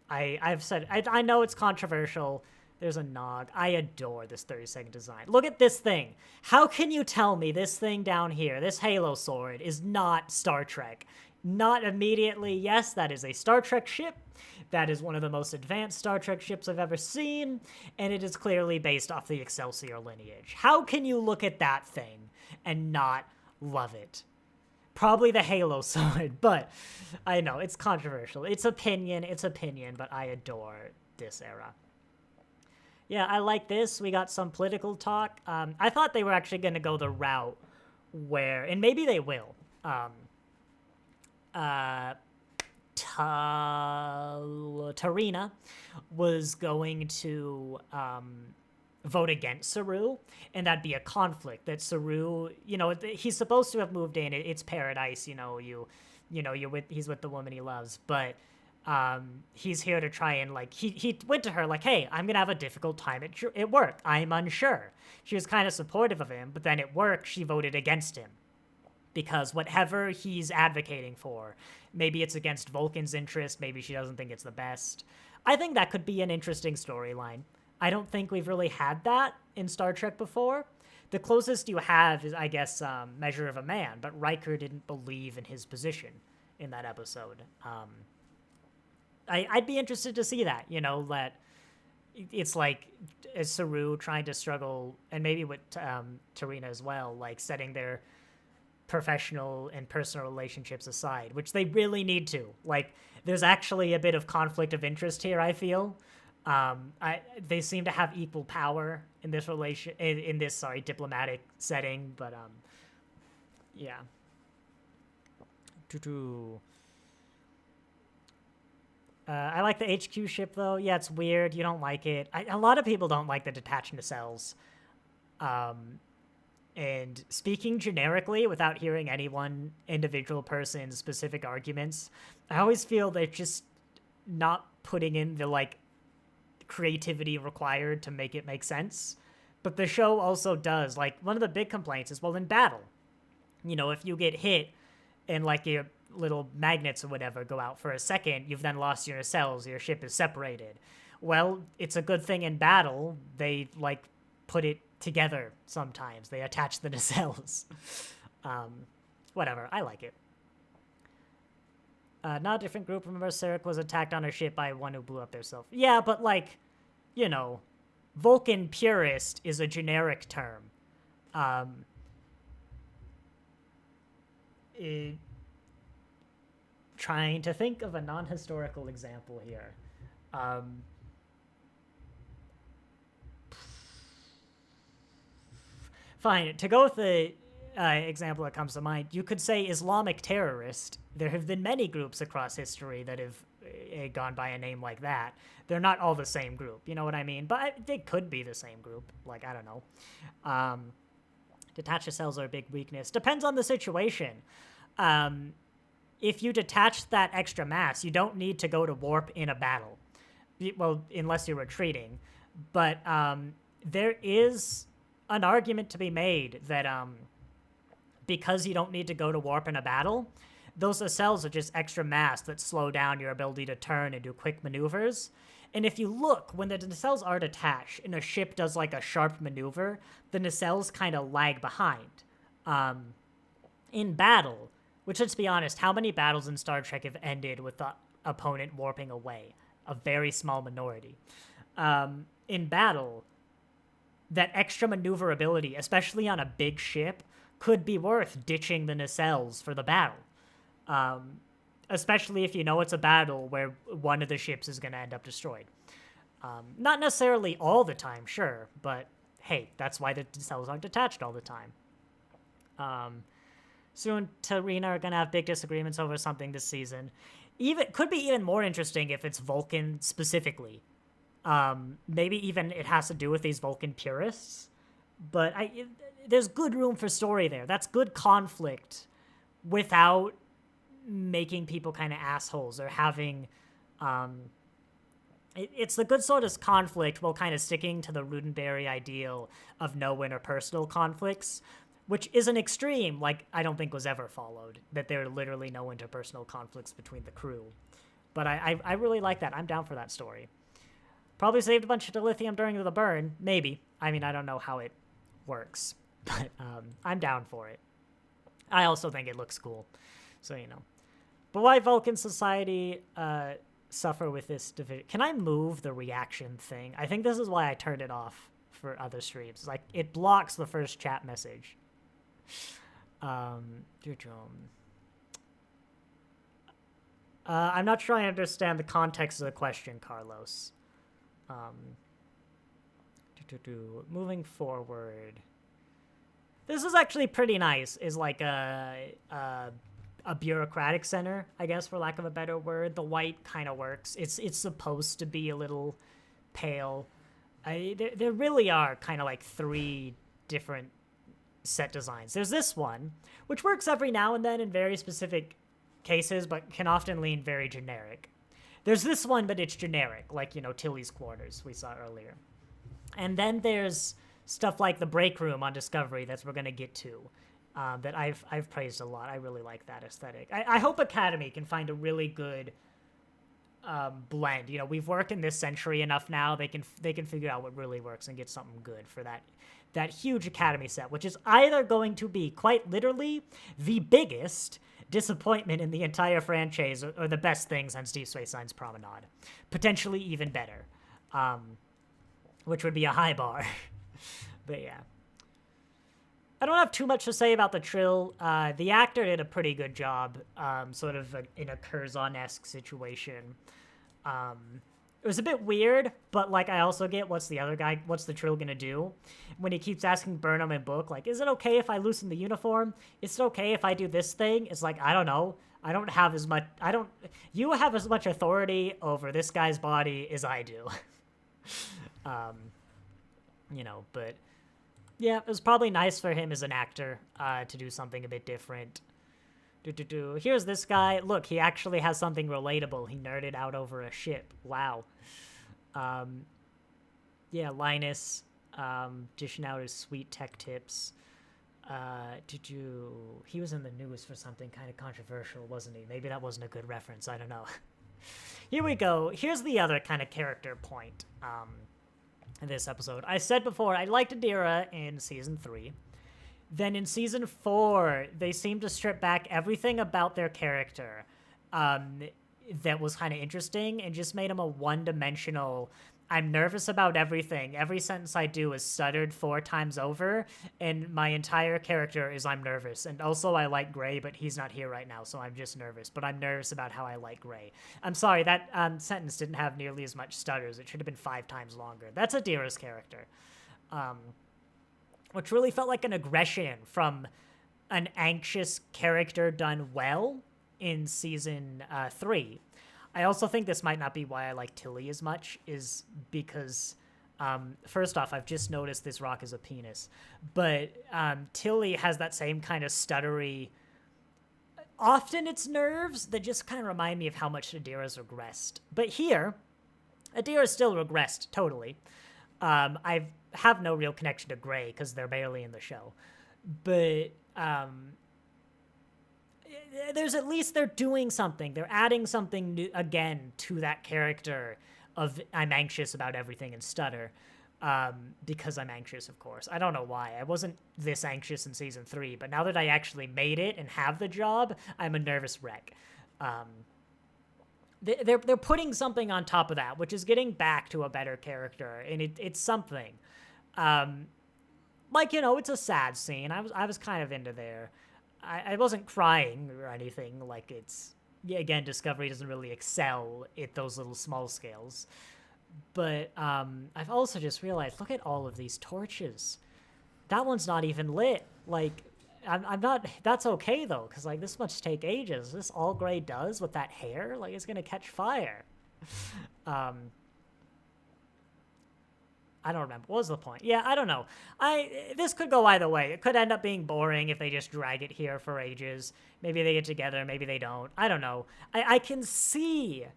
I've said, I know it's controversial. There's a Nog. I adore this 30-second design. Look at this thing. How can you tell me this thing down here, this Halo sword, is not Star Trek? Not immediately. Yes, that is a Star Trek ship. That is one of the most advanced Star Trek ships I've ever seen, and it is clearly based off the Excelsior lineage. How can you look at that thing and not love it? Probably the Halo sword, but I know, it's controversial. It's opinion, but I adore this era. Yeah, I like this. We got some political talk. I thought they were actually going to go the route where, and maybe they will, Tarina was going to vote against Saru, and that'd be a conflict that Saru, he's supposed to have moved in. It's paradise, he's with the woman he loves, but he's here to try and he went to her like, hey, I'm gonna have a difficult time at work. I'm unsure. She was kind of supportive of him, but then at work she voted against him because whatever he's advocating for, maybe it's against Vulcan's interest, maybe she doesn't think it's the best. I think that could be an interesting storyline. I don't think we've really had that in Star Trek before. The closest you have is, I guess, Measure of a Man, but Riker didn't believe in his position in that episode. I'd be interested to see that, that it's like as Saru trying to struggle, and maybe with Tarina as well, like setting their professional and personal relationships aside, which they really need to. Like, there's actually a bit of conflict of interest here, I feel. They seem to have equal power in this diplomatic setting, but yeah. I like the HQ ship though. Yeah, it's weird. You don't like it. A lot of people don't like the detached nacelles. And speaking generically, without hearing any one individual person's specific arguments, I always feel they're just not putting in the like creativity required to make it make sense. But the show also does. Like, one of the big complaints is, well, in battle, you know, if you get hit and like your little magnets or whatever go out for a second, you've then lost your nacelles, your ship is separated. Well, it's a good thing in battle they like put it together sometimes. They attach the nacelles. Whatever, I like it. Not a different group. Remember, Sarek was attacked on her ship by one who blew up their self. Yeah, but like, you know, Vulcan purist is a generic term. Trying to think of a non-historical example here. Fine, to go with the example that comes to mind, you could say Islamic terrorist. There have been many groups across history that have gone by a name like that. They're not all the same group, you know what I mean? But they could be the same group. Like, I don't know. Detached cells are a big weakness. Depends on the situation. If you detach that extra mass, you don't need to go to warp in a battle. Well, unless you're retreating. But there is an argument to be made that because you don't need to go to warp in a battle, those nacelles are just extra mass that slow down your ability to turn and do quick maneuvers. And if you look, when the nacelles are detached and a ship does like a sharp maneuver, the nacelles kind of lag behind. In battle, which, let's be honest, how many battles in Star Trek have ended with the opponent warping away? A very small minority. In battle, that extra maneuverability, especially on a big ship, could be worth ditching the nacelles for the battle. Especially if you know it's a battle where one of the ships is going to end up destroyed. Not necessarily all the time, sure, but hey, that's why the nacelles aren't detached all the time. Sue and Tarina are going to have big disagreements over something this season. Could be even more interesting if it's Vulcan specifically. Maybe even it has to do with these Vulcan purists. But there's good room for story there. That's good conflict without making people kind of assholes or having... it's the good sort of conflict while kind of sticking to the Rudenberry ideal of no interpersonal conflicts, which is an extreme, like, I don't think was ever followed, that there are literally no interpersonal conflicts between the crew. But I really like that. I'm down for that story. Probably saved a bunch of dilithium during the burn. Maybe. I mean, I don't know how it works, but I'm down for it. I also think it looks cool, so you know. But why Vulcan society suffer with this division? Can I move the reaction thing? I think this is why I turned it off for other streams. Like, it blocks the first chat message. I'm not sure I understand the context of the question, Carlos. Moving forward, this is actually pretty nice. Is like a bureaucratic center, I guess, for lack of a better word. The white kind of works. It's supposed to be a little pale. There really are kind of like 3 different set designs. There's this one, which works every now and then in very specific cases, but can often lean very generic. There's this one, but it's generic, like, you know, Tilly's quarters we saw earlier. And then there's stuff like the break room on Discovery that we're going to get to, that I've praised a lot. I really like that aesthetic. I hope Academy can find a really good blend. You know, we've worked in this century enough now. They can figure out what really works and get something good for that huge Academy set, which is either going to be quite literally the biggest disappointment in the entire franchise or the best thing since Deep Space Nine's Promenade. Potentially even better. Which would be a high bar. But yeah. I don't have too much to say about the Trill. The actor did a pretty good job, sort of in a Curzon-esque situation. It was a bit weird, but like I also get what's the Trill gonna do when he keeps asking Burnham and Book, like, is it okay if I loosen the uniform? Is it okay if I do this thing? It's like, I don't know. You have as much authority over this guy's body as I do. um, but yeah, it was probably nice for him as an actor to do something a bit different. Here's this guy. Look, he actually has something relatable. He nerded out over a ship. Wow. Yeah, Linus dishing out his sweet tech tips. He was in the news for something kind of controversial, wasn't he? Maybe that wasn't a good reference. I don't know. Here we go. Here's the other kind of character point in this episode. I said before, I liked Adira in Season 3. Then in Season 4, they seem to strip back everything about their character that was kind of interesting and just made him a one-dimensional, I'm nervous about everything. Every sentence I do is stuttered 4 times over, and my entire character is I'm nervous. And also I like Gray, but he's not here right now, so I'm just nervous. But I'm nervous about how I like Gray. I'm sorry, that sentence didn't have nearly as much stutters. It should have been 5 times longer. That's Adira's character. Which really felt like an aggression from an anxious character done well in Season 3. I also think this might not be why I like Tilly as much, is because, first off, I've just noticed this rock is a penis, but Tilly has that same kind of stuttery, often it's nerves that just kind of remind me of how much Adira's regressed. But here, Adira's still regressed, totally. I have no real connection to Gray because they're barely in the show. But there's at least they're doing something. They're adding something new again to that character of I'm anxious about everything and stutter. Because I'm anxious, of course. I don't know why. I wasn't this anxious in Season 3, but now that I actually made it and have the job, I'm a nervous wreck. They're putting something on top of that, which is getting back to a better character, and it's something. It's a sad scene. I was kind of into there. I wasn't crying or anything. Like, again, Discovery doesn't really excel at those little small scales. But I've also just realized, look at all of these torches. That one's not even lit. Like, I'm not, that's okay though, because like this must take ages. This all Gray does with that hair, like it's gonna catch fire. I don't remember. What was the point? Yeah, I don't know. This could go either way. It could end up being boring if they just drag it here for ages. Maybe they get together, maybe they don't. I don't know. I can see,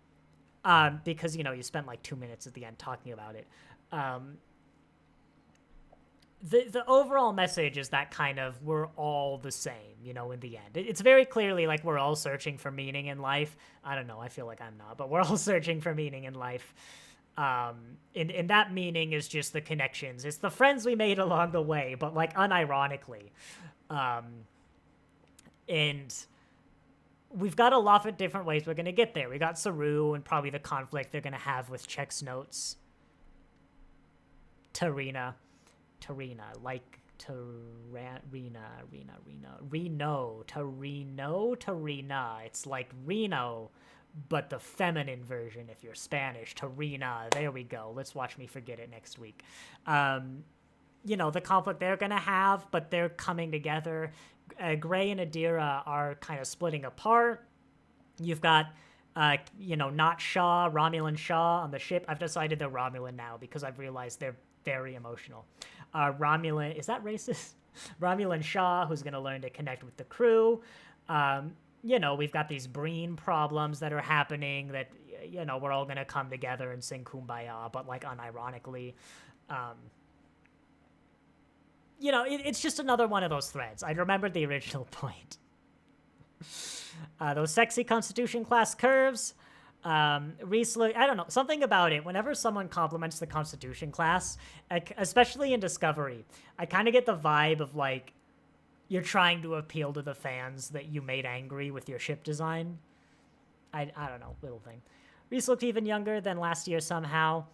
because, you spent like 2 minutes at the end talking about it. The overall message is that kind of we're all the same, in the end. It's very clearly like we're all searching for meaning in life. I don't know. I feel like I'm not, but we're all searching for meaning in life. And that meaning is just the connections. It's the friends we made along the way, but like unironically. And we've got a lot of different ways we're going to get there. We got Saru and probably the conflict they're going to have with Check's notes. Tarina, like Tarina. It's like Reno, but the feminine version if you're Spanish. Tarina, there we go. Let's watch me forget it next week. The conflict they're going to have, but they're coming together. Gray and Adira are kind of splitting apart. You've got, not Shaw, Romulan Shaw on the ship. I've decided they're Romulan now because I've realized they're very emotional. Romulan, is that racist? Romulan Shaw, who's going to learn to connect with the crew. We've got these Breen problems that are happening that, we're all going to come together and sing Kumbaya, but like unironically. It's just another one of those threads. I remembered the original point. Those sexy Constitution class curves. Reese, I don't know, something about it. Whenever someone compliments the Constitution class, especially in Discovery, I kind of get the vibe of like you're trying to appeal to the fans that you made angry with your ship design. I don't know, little thing. Reese looked even younger than last year somehow.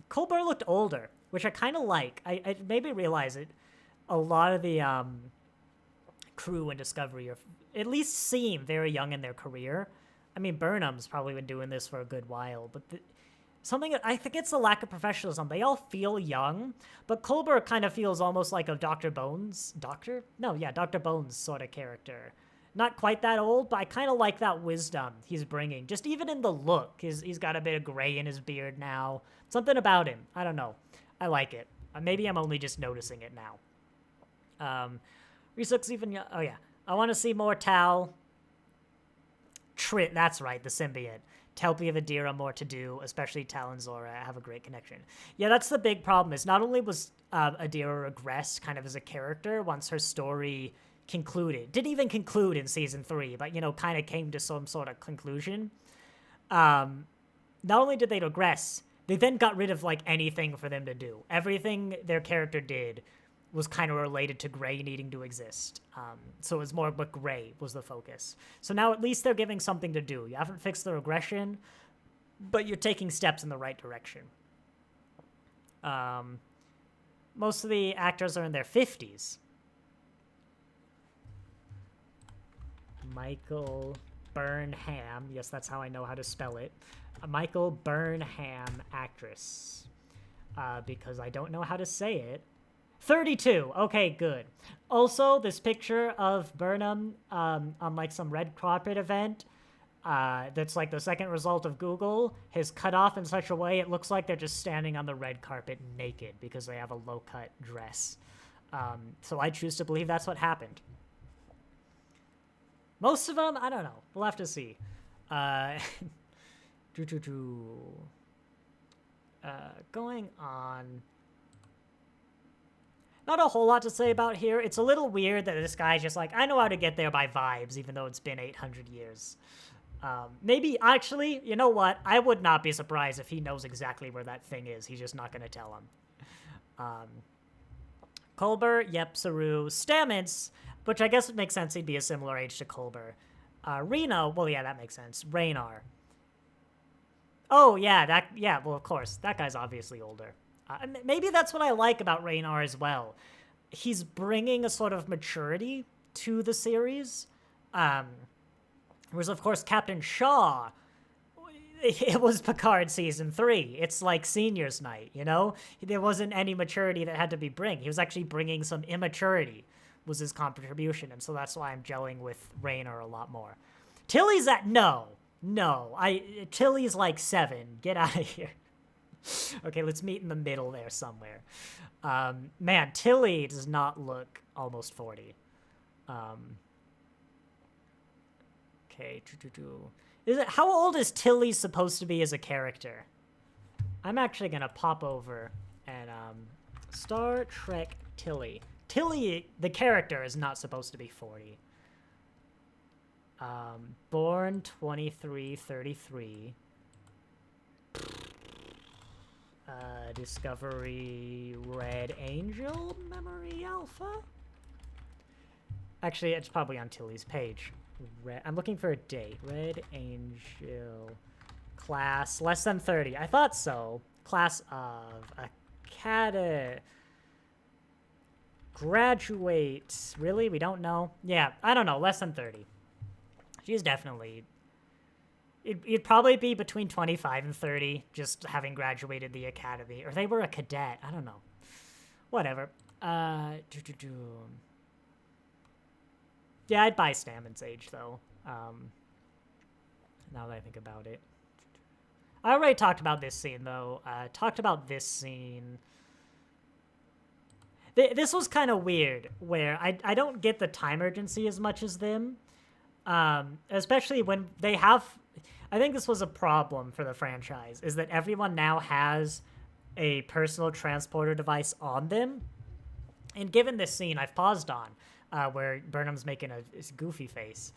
Colbert looked older, which I kind of like. I made me realize it. A lot of the crew in Discovery at least seem very young in their career. I mean, Burnham's probably been doing this for a good while, but something, I think it's the lack of professionalism. They all feel young, but Colbert kind of feels almost like a Dr. Bones, Dr. Bones sort of character. Not quite that old, but I kind of like that wisdom he's bringing. Just even in the look, he's got a bit of gray in his beard now. Something about him. I don't know. I like it. Maybe I'm only just noticing it now. Reese looks even young. Oh, yeah. I want to see more Tal. That's right, the symbiote. Telpia and Adira more to do, especially Tal and Zora have a great connection. Yeah, that's the big problem, is not only was Adira regress kind of as a character once her story concluded. Didn't even conclude in season 3, but, you know, kind of came to some sort of conclusion. Not only did they regress, they then got rid of, like, anything for them to do. Everything their character did was kind of related to Gray needing to exist. So it was more, but Gray was the focus. So now at least they're giving something to do. You haven't fixed the regression, but you're taking steps in the right direction. Most of the actors are in their 50s. Michael Burnham. Yes, that's how I know how to spell it. Michael Burnham actress. Because I don't know how to say it. 32. Okay, good. Also, this picture of Burnham on like some red carpet event that's like the second result of Google is cut off in such a way it looks like they're just standing on the red carpet naked because they have a low-cut dress. So I choose to believe that's what happened. Most of them, I don't know. We'll have to see. Going on. Not a whole lot to say about here. It's a little weird that this guy's just like, I know how to get there by vibes, even though it's been 800 years. Maybe, actually, you know what? I would not be surprised if he knows exactly where that thing is. He's just not going to tell him. Colbert, yep, Saru, Stamets, which I guess would make sense he'd be a similar age to Colbert. Reno, well, yeah, that makes sense. Raynar. Oh, yeah, well, of course. That guy's obviously older. Maybe that's what I like about Raynar as well. He's bringing a sort of maturity to the series. Whereas, of course, Captain Shaw, it was Picard season 3. It's like seniors night, you know? There wasn't any maturity that had to be bring. He was actually bringing some immaturity was his contribution, and so that's why I'm gelling with Raynar a lot more. Tilly's at... No. Tilly's like 7. Get out of here. Okay, let's meet in the middle there somewhere. Man, Tilly does not look almost 40. Okay. How old is Tilly supposed to be as a character? I'm actually going to pop over and Star Trek Tilly. Tilly, the character, is not supposed to be 40. Born 2333. Discovery Red Angel Memory Alpha? Actually, it's probably on Tilly's page. I'm looking for a date. Red Angel. Class less than 30. I thought so. Class of Academy. Graduate. Really? We don't know? Yeah, I don't know. Less than 30. She's definitely... It'd probably be between 25 and 30, just having graduated the academy. Or they were a cadet. I don't know. Whatever. Yeah, I'd buy Stamets' age, though. Now that I think about it. I already talked about this scene, though. This was kind of weird, where I don't get the time urgency as much as them. Especially when they have... I think this was a problem for the franchise, is that everyone now has a personal transporter device on them. And given this scene I've paused on, where Burnham's making a goofy face,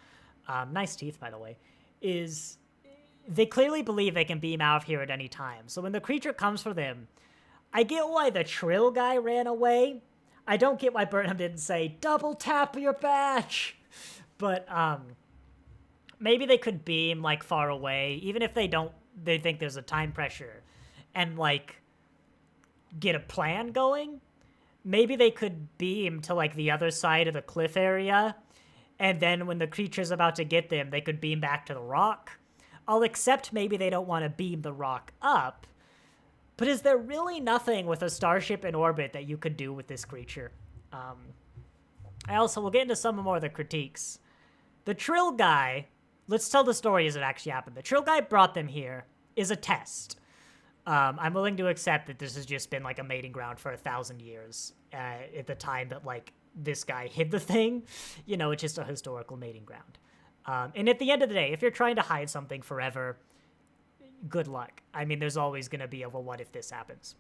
nice teeth, by the way, is they clearly believe they can beam out of here at any time. So when the creature comes for them, I get why the Trill guy ran away. I don't get why Burnham didn't say, double tap your badge. But, maybe they could beam, like, far away, even if they think there's a time pressure, and, like, get a plan going. Maybe they could beam to, like, the other side of the cliff area, and then when the creature's about to get them, they could beam back to the rock. I'll accept maybe they don't want to beam the rock up, But is there really nothing with a starship in orbit that you could do with this creature? I also will get into some more of the critiques. The Trill guy, let's tell the story as it actually happened. The Trill guy brought them here is a test. I'm willing to accept that this has just been like a mating ground for 1,000 years at the time that like this guy hid the thing. You know, it's just a historical mating ground. And at the end of the day, if you're trying to hide something forever, good luck. I mean, there's always going to be a, well, what if this happens?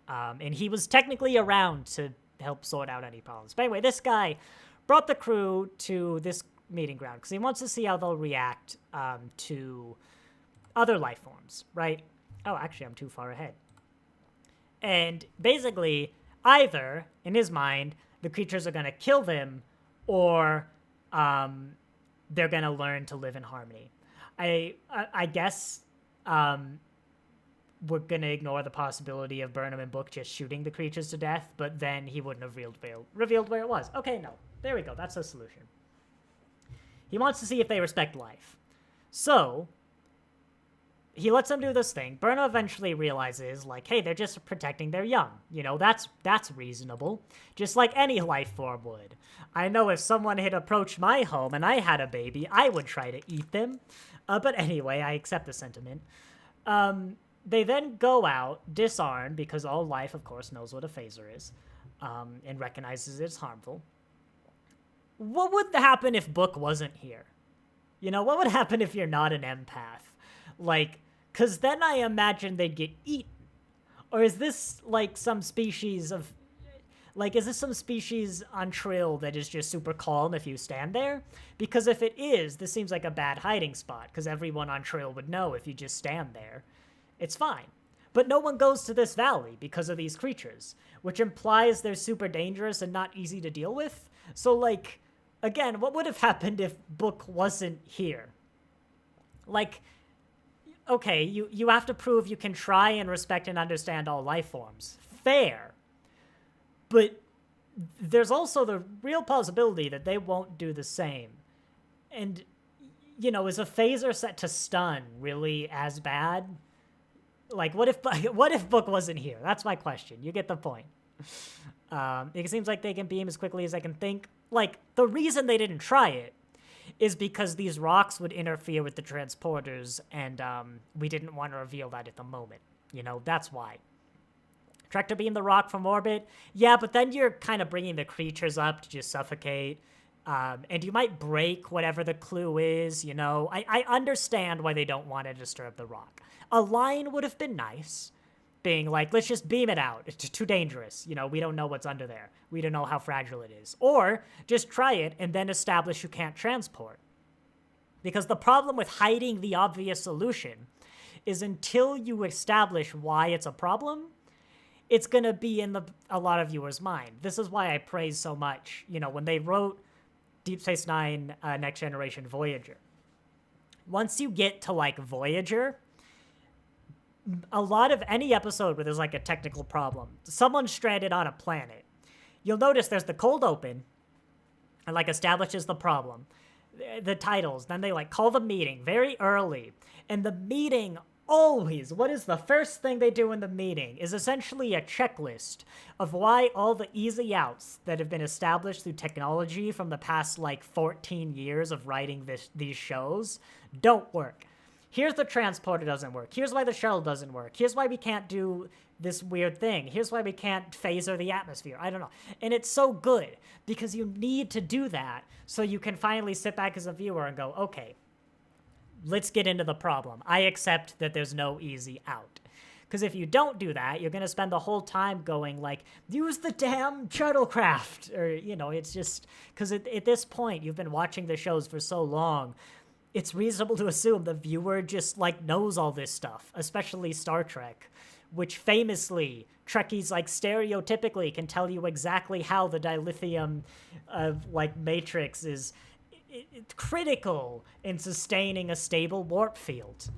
And he was technically around to help sort out any problems. But anyway, this guy brought the crew to this meeting ground because he wants to see how they'll react to other life forms, right? Oh, actually, I'm too far ahead. And basically, either, in his mind, the creatures are going to kill them, or they're going to learn to live in harmony. I guess we're going to ignore the possibility of Burnham and Book just shooting the creatures to death, but then he wouldn't have revealed where it was. Okay, no. There we go. That's a solution. He wants to see if they respect life. So he lets them do this thing. Burnham eventually realizes, like, hey, they're just protecting their young. You know, that's reasonable. Just like any life form would. I know if someone had approached my home and I had a baby, I would try to eat them. But anyway, I accept the sentiment. They then go out, disarmed, because all life, of course, knows what a phaser is, and recognizes it's harmful. What would happen if Book wasn't here? You know, what would happen if you're not an empath? Like, because then I imagine they'd get eaten. Or is this, like, some species of... Like, is this some species on Trill that is just super calm if you stand there? Because if it is, this seems like a bad hiding spot, because everyone on Trill would know if you just stand there. It's fine. But no one goes to this valley because of these creatures, which implies they're super dangerous and not easy to deal with. So, like, again, what would have happened if Book wasn't here? Like, okay, you have to prove you can try and respect and understand all life forms. Fair. But there's also the real possibility that they won't do the same. And, you know, is a phaser set to stun really as bad? Like, what if Book wasn't here? That's my question. You get the point. It seems like they can beam as quickly as I can think. Like, the reason they didn't try it is because these rocks would interfere with the transporters, and we didn't want to reveal that at the moment. You know, that's why. Tractor beam the rock from orbit? Yeah, but then you're kind of bringing the creatures up to just suffocate. And you might break whatever the clue is, you know. I understand why they don't want to disturb the rock. A line would have been nice, being like, let's just beam it out. It's too dangerous. You know, we don't know what's under there. We don't know how fragile it is. Or just try it and then establish you can't transport. Because the problem with hiding the obvious solution is until you establish why it's a problem, it's going to be in a lot of viewers' mind. This is why I praise so much, you know, when they wrote Deep Space Nine Next Generation Voyager. Once you get to, like, Voyager, a lot of any episode where there's, like, a technical problem, someone's stranded on a planet, you'll notice there's the cold open and, like, establishes the problem, the titles, then they, like, call the meeting very early, and the meeting always, what is the first thing they do in the meeting is essentially a checklist of why all the easy outs that have been established through technology from the past, like, 14 years of writing these shows don't work. Here's the transporter doesn't work. Here's why the shuttle doesn't work. Here's why we can't do this weird thing. Here's why we can't phaser the atmosphere. I don't know. And it's so good because you need to do that so you can finally sit back as a viewer and go, okay, let's get into the problem. I accept that there's no easy out. Because if you don't do that, you're going to spend the whole time going, like, use the damn shuttlecraft. Or, you know, it's just... Because at this point, you've been watching the shows for so long, it's reasonable to assume the viewer just, like, knows all this stuff. Especially Star Trek, which famously, Trekkies, like, stereotypically can tell you exactly how the dilithium, like, matrix is... It's critical in sustaining a stable warp field.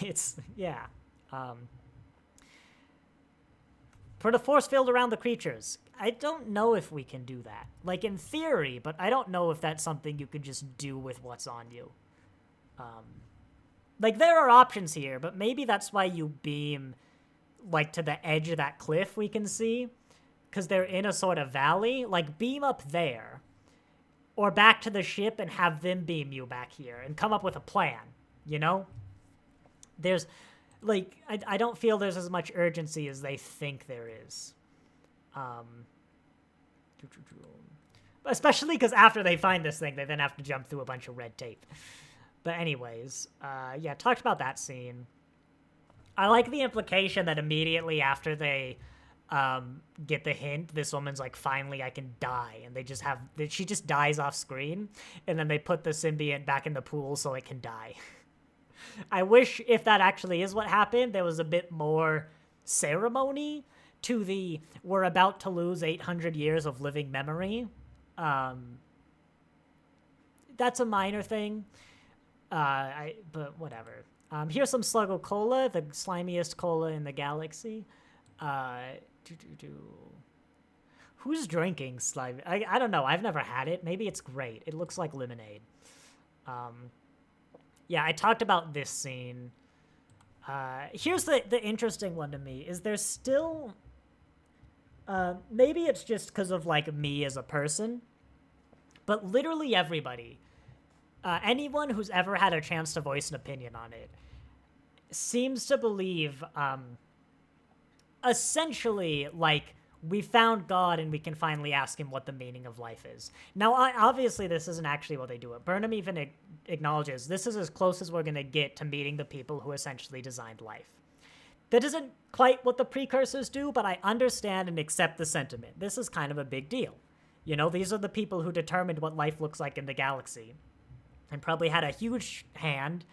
It's, yeah. For the force field around the creatures, I don't know if we can do that. Like, in theory, but I don't know if that's something you could just do with what's on you. Like, there are options here, but maybe that's why you beam, like, to the edge of that cliff we can see, because they're in a sort of valley, like, beam up there, or back to the ship and have them beam you back here, and come up with a plan, you know? There's, like, I don't feel there's as much urgency as they think there is. Especially because after they find this thing, they then have to jump through a bunch of red tape. But anyways, yeah, talked about that scene. I like the implication that immediately after they get the hint, this woman's like, finally I can die. And they just have, she just dies off screen. And then they put the symbiont back in the pool so it can die. I wish if that actually is what happened, there was a bit more ceremony to the, we're about to lose 800 years of living memory. That's a minor thing. But whatever. Here's some Sluggo Cola, the slimiest cola in the galaxy. Who's drinking slime? I don't know. I've never had it. Maybe it's great. It looks like lemonade. Yeah, I talked about this scene. Here's the interesting one to me. Is there still... maybe it's just because of, like, me as a person, but literally everybody, anyone who's ever had a chance to voice an opinion on it, seems to believe, essentially, like, we found God and we can finally ask him what the meaning of life is. Now, obviously, this isn't actually what they do. Burnham even acknowledges this is as close as we're going to get to meeting the people who essentially designed life. That isn't quite what the precursors do, but I understand and accept the sentiment. This is kind of a big deal. You know, these are the people who determined what life looks like in the galaxy, and probably had a huge hand,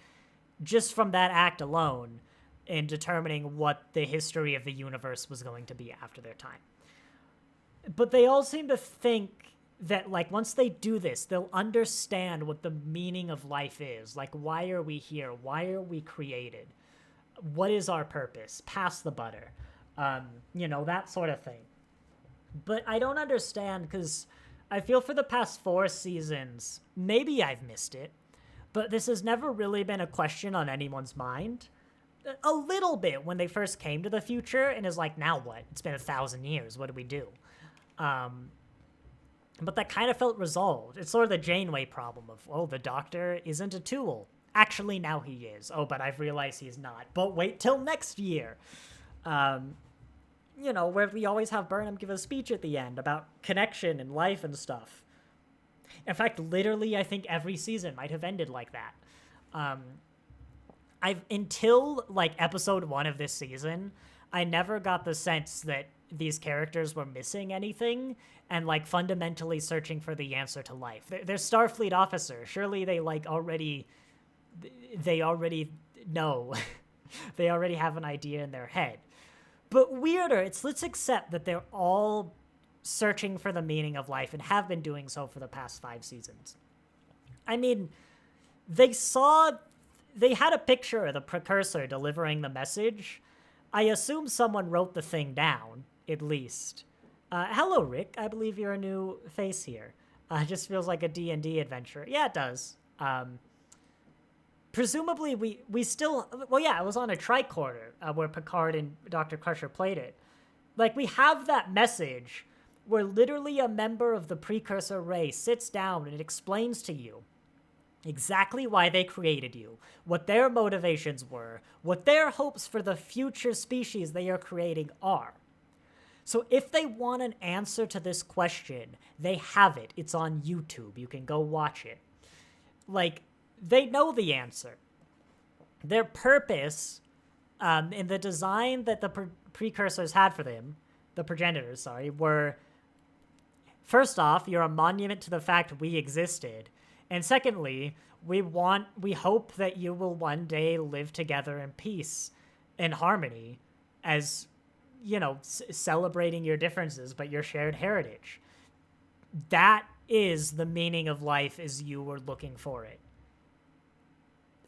just from that act alone, in determining what the history of the universe was going to be after their time. But they all seem to think that, like, once they do this, they'll understand what the meaning of life is. Like, why are we here? Why are we created? What is our purpose? Pass the butter. You know, that sort of thing. But I don't understand, because I feel for the past 4 seasons, maybe I've missed it, but this has never really been a question on anyone's mind. A little bit when they first came to the future, and is like, now what? It's been 1,000 years. What do we do? But that kind of felt resolved. It's sort of the Janeway problem of, oh, the Doctor isn't a tool. Actually, now he is. Oh, but I've realized he's not. But wait till next year. You know, where we always have Burnham give a speech at the end about connection and life and stuff. In fact, literally, I think every season might have ended like that. Until, like, episode 1 of this season, I never got the sense that these characters were missing anything and, like, fundamentally searching for the answer to life. They're Starfleet officers. Surely they, like, they already know. They already have an idea in their head. But weirder, let's accept that they're all searching for the meaning of life and have been doing so for the past 5 seasons. I mean, they had a picture of the precursor delivering the message. I assume someone wrote the thing down, at least. Hello, Rick. I believe you're a new face here. It just feels like a D&D adventure. Yeah, it does. Presumably, we still... Well, yeah, it was on a tricorder where Picard and Dr. Crusher played it. Like, we have that message where literally a member of the precursor race sits down and explains to you exactly why they created you, what their motivations were, what their hopes for the future species they are creating are. So if they want an answer to this question, they have it. It's on YouTube. You can go watch it. Like, they know the answer. Their purpose, in the design that the precursors had for them, the progenitors, were, first off, you're a monument to the fact we existed. And secondly, we hope that you will one day live together in peace and harmony as, you know, celebrating your differences, but your shared heritage. That is the meaning of life as you were looking for it.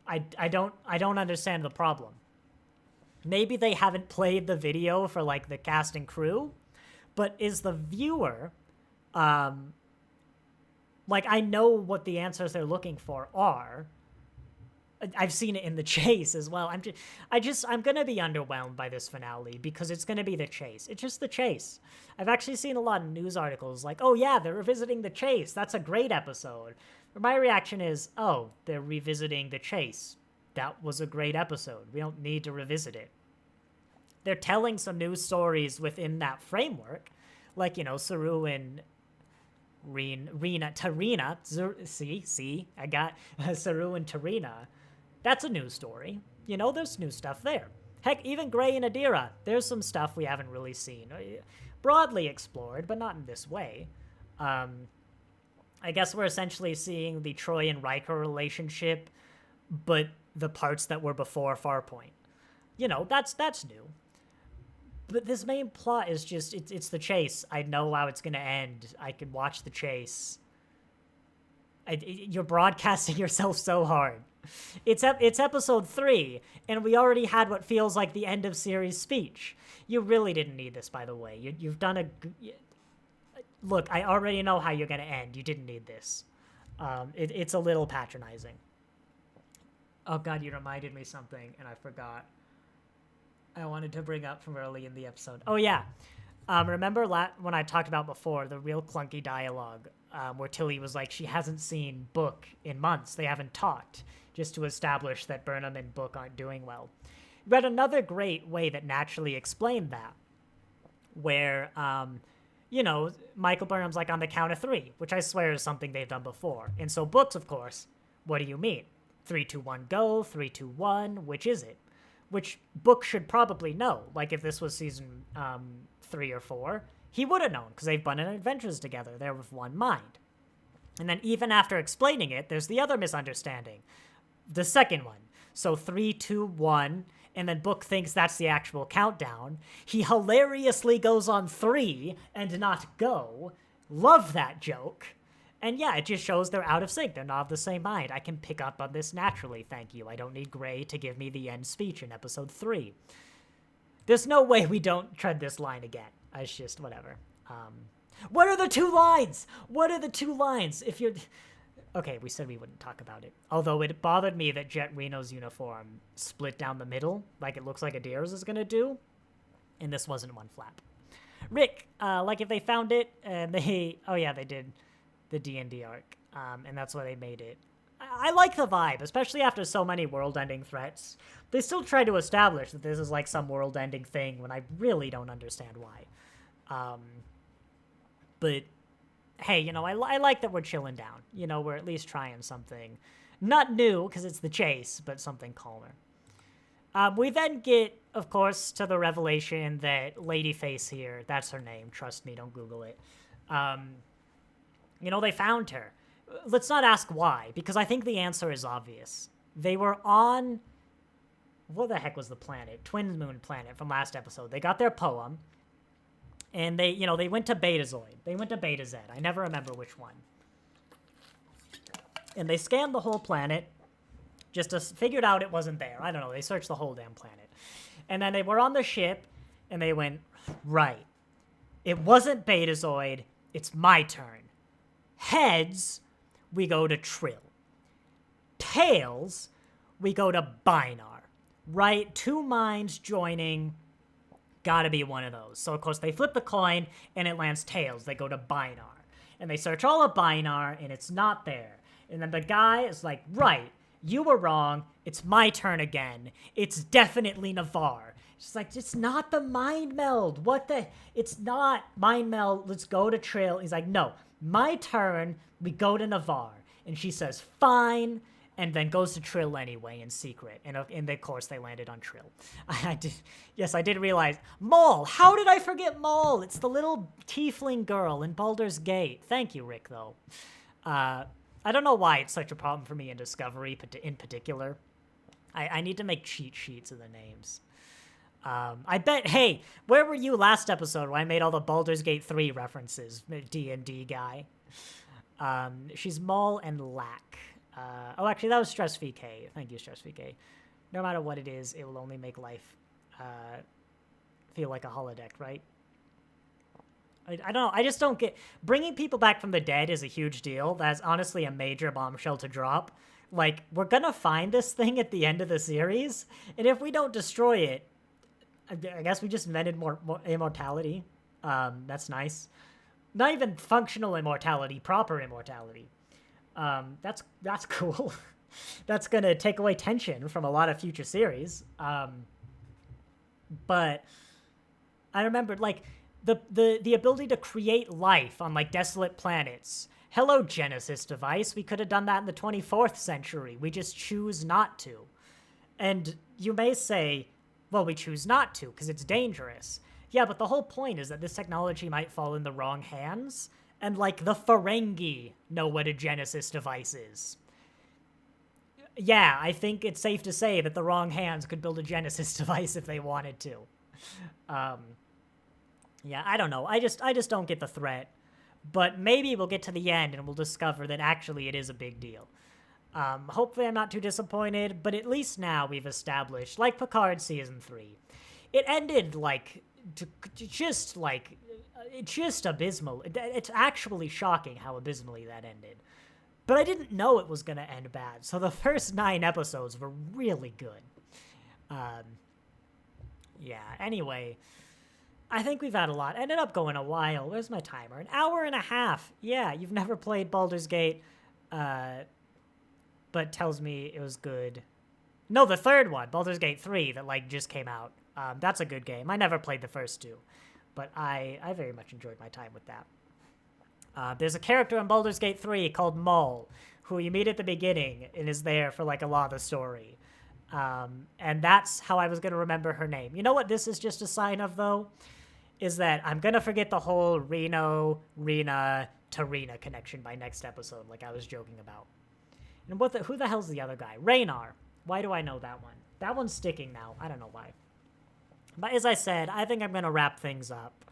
I don't understand the problem. Maybe they haven't played the video for, like, the cast and crew, but is the viewer, like, I know what the answers they're looking for are. I've seen it in The Chase as well. I'm gonna be underwhelmed by this finale because it's gonna be The Chase. It's just The Chase. I've actually seen a lot of news articles like, oh yeah, they're revisiting The Chase. That's a great episode. But my reaction is, oh, they're revisiting The Chase. That was a great episode. We don't need to revisit it. They're telling some new stories within that framework, like, Saru and Tarina. See, I got Saru and Tarina. That's a new story. There's new stuff there. Heck, even Gray and Adira, there's some stuff we haven't really seen. Broadly explored, but not in this way. I guess we're essentially seeing the Troy and Riker relationship, but the parts that were before Farpoint. That's new. But this main plot is just, it's the chase. I know how it's going to end. I can watch the chase. You're broadcasting yourself so hard. It's episode 3, and we already had what feels like the end of series speech. You really didn't need this, by the way. You've done a... Look, I already know how you're going to end. You didn't need this. It's a little patronizing. Oh, God, you reminded me something, and I forgot. I wanted to bring up from early in the episode. Oh, yeah. Remember when I talked about before, the real clunky dialogue, where Tilly was like, she hasn't seen Book in months. They haven't talked, just to establish that Burnham and Book aren't doing well. Read another great way that naturally explained that, where, Michael Burnham's like, on the count of 3, which I swear is something they've done before. And so Book's, of course, what do you mean? 3, 2, 1, go, 3, 2, 1, which is it? Which Book should probably know. Like, if this was season 3 or 4, he would have known, because they've been on adventures together. They're with one mind. And then even after explaining it, there's the other misunderstanding. The second one. So 3, 2, 1, and then Book thinks that's the actual countdown. He hilariously goes on 3 and not go. Love that joke. And yeah, it just shows they're out of sync. They're not of the same mind. I can pick up on this naturally, thank you. I don't need Gray to give me the end speech in episode 3. There's no way we don't tread this line again. It's just whatever. What are the 2 lines? What are the 2 lines? If you're... Okay, we said we wouldn't talk about it. Although it bothered me that Jet Reno's uniform split down the middle, like it looks like Adira's is gonna do. And this wasn't one flap. Rick, like if they found it and they... Oh yeah, they did the D&D arc, and that's why they made it. I like the vibe, especially after so many world-ending threats. They still try to establish that this is like some world-ending thing when I really don't understand why. But hey, I like that we're chilling down. We're at least trying something. Not new, because it's the chase, but something calmer. We then get, of course, to the revelation that Ladyface here, that's her name, trust me, don't Google it. They found her. Let's not ask why, because I think the answer is obvious. They were on... What the heck was the planet? Twin Moon Planet from last episode. They got their poem, and they went to Betazoid. They went to Beta Z. I never remember which one. And they scanned the whole planet, just to figured out it wasn't there. I don't know. They searched the whole damn planet. And then they were on the ship, and they went, right. It wasn't Betazoid. It's my turn. Heads, we go to Trill. Tails, we go to Binar. Right? 2 minds joining. Gotta be one of those. So, of course, they flip the coin, and it lands Tails. They go to Binar. And they search all of Binar, and it's not there. And then the guy is like, right, you were wrong. It's my turn again. It's definitely Navarre. She's like, it's not the mind meld. What the? It's not mind meld. Let's go to Trill. He's like, no. My turn, we go to Navarre. And she says, fine, and then goes to Trill anyway in secret. And of course, they landed on Trill. I did realize. Maul! How did I forget Maul? It's the little tiefling girl in Baldur's Gate. Thank you, Rick, though. I don't know why it's such a problem for me in Discovery in particular. I need to make cheat sheets of the names. I bet, hey, where were you last episode where I made all the Baldur's Gate 3 references, D&D guy? She's Maul and Lack. Actually, that was Stress VK. Thank you, Stress VK. No matter what it is, it will only make life feel like a holodeck, right? I don't know. I just don't get... Bringing people back from the dead is a huge deal. That's honestly a major bombshell to drop Like, we're gonna find this thing at the end of the series, and if we don't destroy it, I guess we just invented more immortality. That's nice. Not even functional immortality, proper immortality. That's cool. That's gonna take away tension from a lot of future series. But I remembered, like, the ability to create life on, like, desolate planets. Hello, Genesis device. We could have done that in the 24th century. We just choose not to. And you may say, well, we choose not to because it's dangerous. Yeah, but the whole point is that this technology might fall in the wrong hands, and, like, the Ferengi know what a Genesis device is. Yeah, I think it's safe to say that the wrong hands could build a Genesis device if they wanted to. Yeah, I don't know. I just don't get the threat. But maybe we'll get to the end and we'll discover that actually it is a big deal. Hopefully I'm not too disappointed, but at least now we've established, like Picard Season 3, it ended, like, just abysmal. It's actually shocking how abysmally that ended. But I didn't know it was going to end bad, so the first 9 episodes were really good. Yeah, anyway, I think we've had a lot. Ended up going a while. Where's my timer? An hour and a half. Yeah, you've never played Baldur's Gate, but tells me it was good. No, the third one, Baldur's Gate 3, that, like, just came out. That's a good game. I never played the first 2, but I very much enjoyed my time with that. There's a character in Baldur's Gate 3 called Mull, who you meet at the beginning and is there for, like, a lot of the story. And that's how I was going to remember her name. You know what this is just a sign of, though? Is that I'm going to forget the whole Rena to Rena connection by next episode, like I was joking about. And who the hell's the other guy? Raynar. Why do I know that one? That one's sticking now. I don't know why. But as I said, I think I'm going to wrap things up.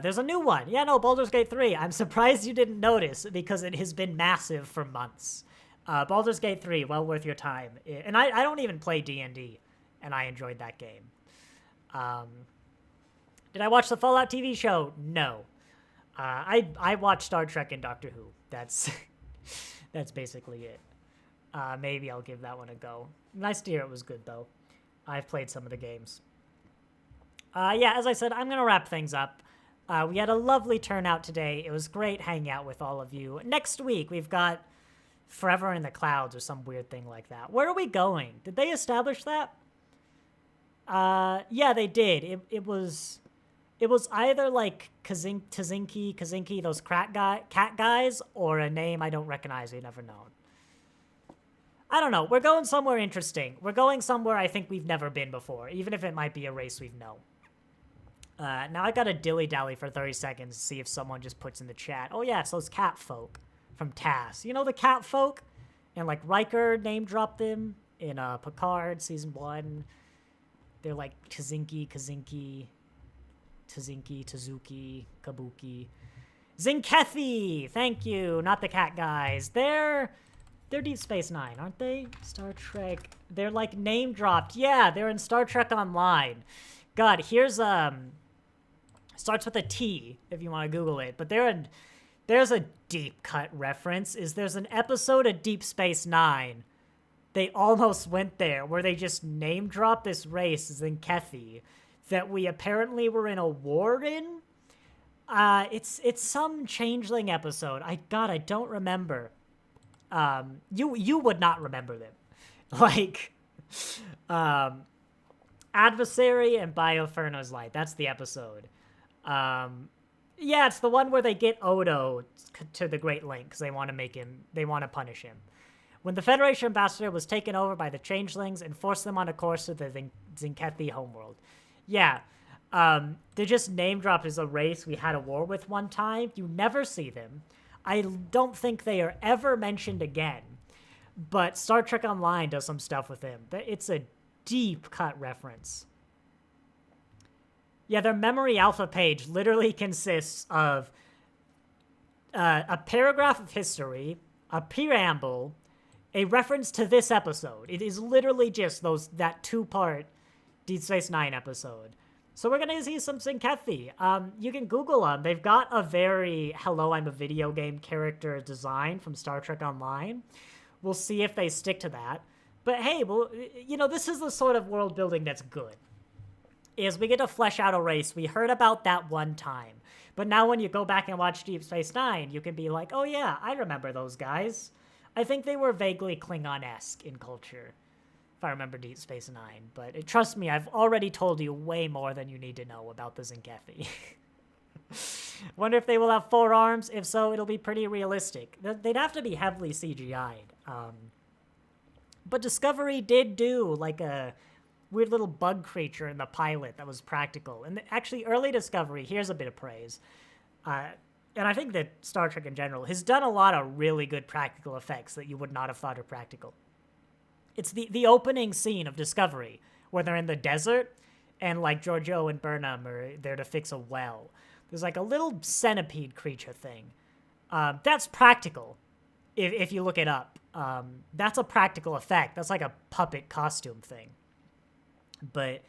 There's a new one. Yeah, no, Baldur's Gate 3. I'm surprised you didn't notice because it has been massive for months. Baldur's Gate 3, well worth your time. And I don't even play D&D, and I enjoyed that game. Did I watch the Fallout TV show? No. I watched Star Trek and Doctor Who. That's basically it. Maybe I'll give that one a go. Nice to hear it was good, though. I've played some of the games. Yeah, as I said, I'm going to wrap things up. We had a lovely turnout today. It was great hanging out with all of you. Next week, we've got Forever in the Clouds or some weird thing like that. Where are we going? Did they establish that? Yeah, they did. It was either like Kazinki, those cat guys, or a name I don't recognize. We've never known. I don't know. We're going somewhere interesting. We're going somewhere I think we've never been before, even if it might be a race we've known. Now I gotta dilly-dally for 30 seconds to see if someone just puts in the chat. Oh yeah, it's those cat folk from TAS. You know the cat folk? And like Riker name-dropped them in Picard Season 1. They're like Tazuki, Kabuki. Zinkethi! Thank you! Not the cat guys. They're Deep Space Nine, aren't they? Star Trek. They're like name-dropped. Yeah, they're in Star Trek Online. God, here's starts with a T if you want to Google it, but there's a deep cut reference. There's an episode of Deep Space Nine. They almost went there where they just name dropped this race Zinkethi that we apparently were in a war in. It's some changeling episode. I don't remember. You would not remember them. Like Adversary and Bioferno's Light. That's the episode. Yeah, it's the one where they get Odo to the Great Link because they want to punish him. When the Federation ambassador was taken over by the Changelings and forced them on a course to the Zinkethi homeworld. Yeah, they're just name dropped as a race we had a war with one time. You never see them. I don't think they are ever mentioned again. But Star Trek Online does some stuff with them. It's a deep cut reference. Yeah, their memory alpha page literally consists of a paragraph of history, a preamble, a reference to this episode. It is literally just that 2-part Deep Space Nine episode. So we're going to see some Zinkethi. You can Google them. They've got a very hello, I'm a video game character design from Star Trek Online, We'll see if they stick to that. But hey, well, this is the sort of world building that's good. Is we get to flesh out a race. We heard about that one time. But now when you go back and watch Deep Space Nine, you can be like, oh yeah, I remember those guys. I think they were vaguely Klingon-esque in culture, if I remember Deep Space Nine. But trust me, I've already told you way more than you need to know about the Zinkethi. Wonder if they will have 4 arms. If so, it'll be pretty realistic. They'd have to be heavily CGI'd. But Discovery did do like a weird little bug creature in the pilot that was practical. And actually, early Discovery, here's a bit of praise. And I think that Star Trek in general has done a lot of really good practical effects that you would not have thought are practical. It's the opening scene of Discovery, where they're in the desert, and like Giorgio and Burnham are there to fix a well. There's like a little centipede creature thing. That's practical, if you look it up. That's a practical effect. That's like a puppet costume thing. But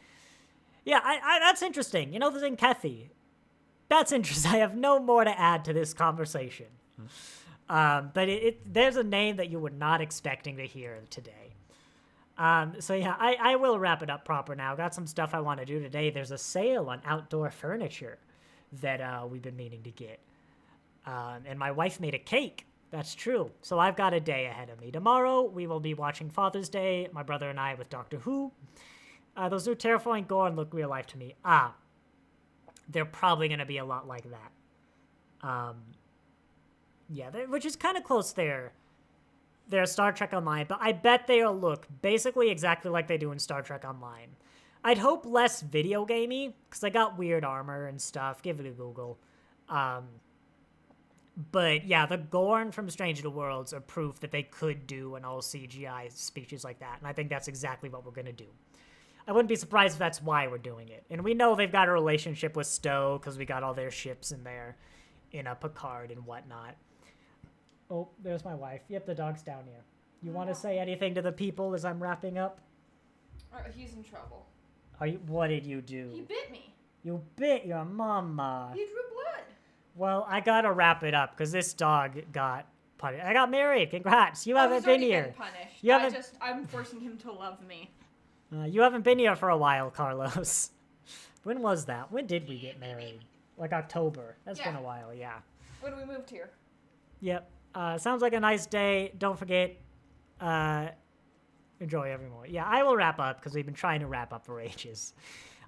yeah, I that's interesting. The Zinkethi. That's interesting. I have no more to add to this conversation. But there's a name that you were not expecting to hear today. So yeah, I will wrap it up proper now. Got some stuff I want to do today. There's a sale on outdoor furniture that we've been meaning to get. And my wife made a cake. That's true. So I've got a day ahead of me. Tomorrow, we will be watching Father's Day, my brother and I, with Doctor Who. Those new terrifying gore and look real life to me. They're probably going to be a lot like that. Yeah, which is kind of close there. They're Star Trek Online, but I bet they'll look basically exactly like they do in Star Trek Online. I'd hope less video gamey, because they got weird armor and stuff. Give it a Google. But yeah, the Gorn from Strange New Worlds are proof that they could do an all CGI species like that, and I think that's exactly what we're going to do. I wouldn't be surprised if that's why we're doing it. And we know they've got a relationship with Stowe, because we got all their ships in there, in a Picard and whatnot. Oh, there's my wife. Yep, the dog's down here. You want to say anything to the people as I'm wrapping up? He's in trouble. What did you do? He bit me. You bit your mama. He drew blood. Well, I gotta wrap it up because this dog got punished. I got married. Congrats. You haven't been here. Been punished. I'm forcing him to love me. You haven't been here for a while, Carlos. When was that? When did we get married? Like October. That's been a while, yeah. When we moved here. Yep. Sounds like a nice day. Don't forget, enjoy every moment. Yeah, I will wrap up because we've been trying to wrap up for ages.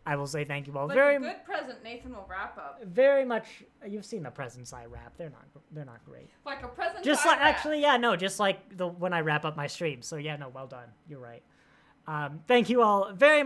I will say thank you all like very much. Good present, Nathan will wrap up. Very much. You've seen the presents I wrap. They're not great. Like a present. Just like actually, yeah, no, just like when I wrap up my stream. So yeah, no, well done. You're right. Thank you all very much.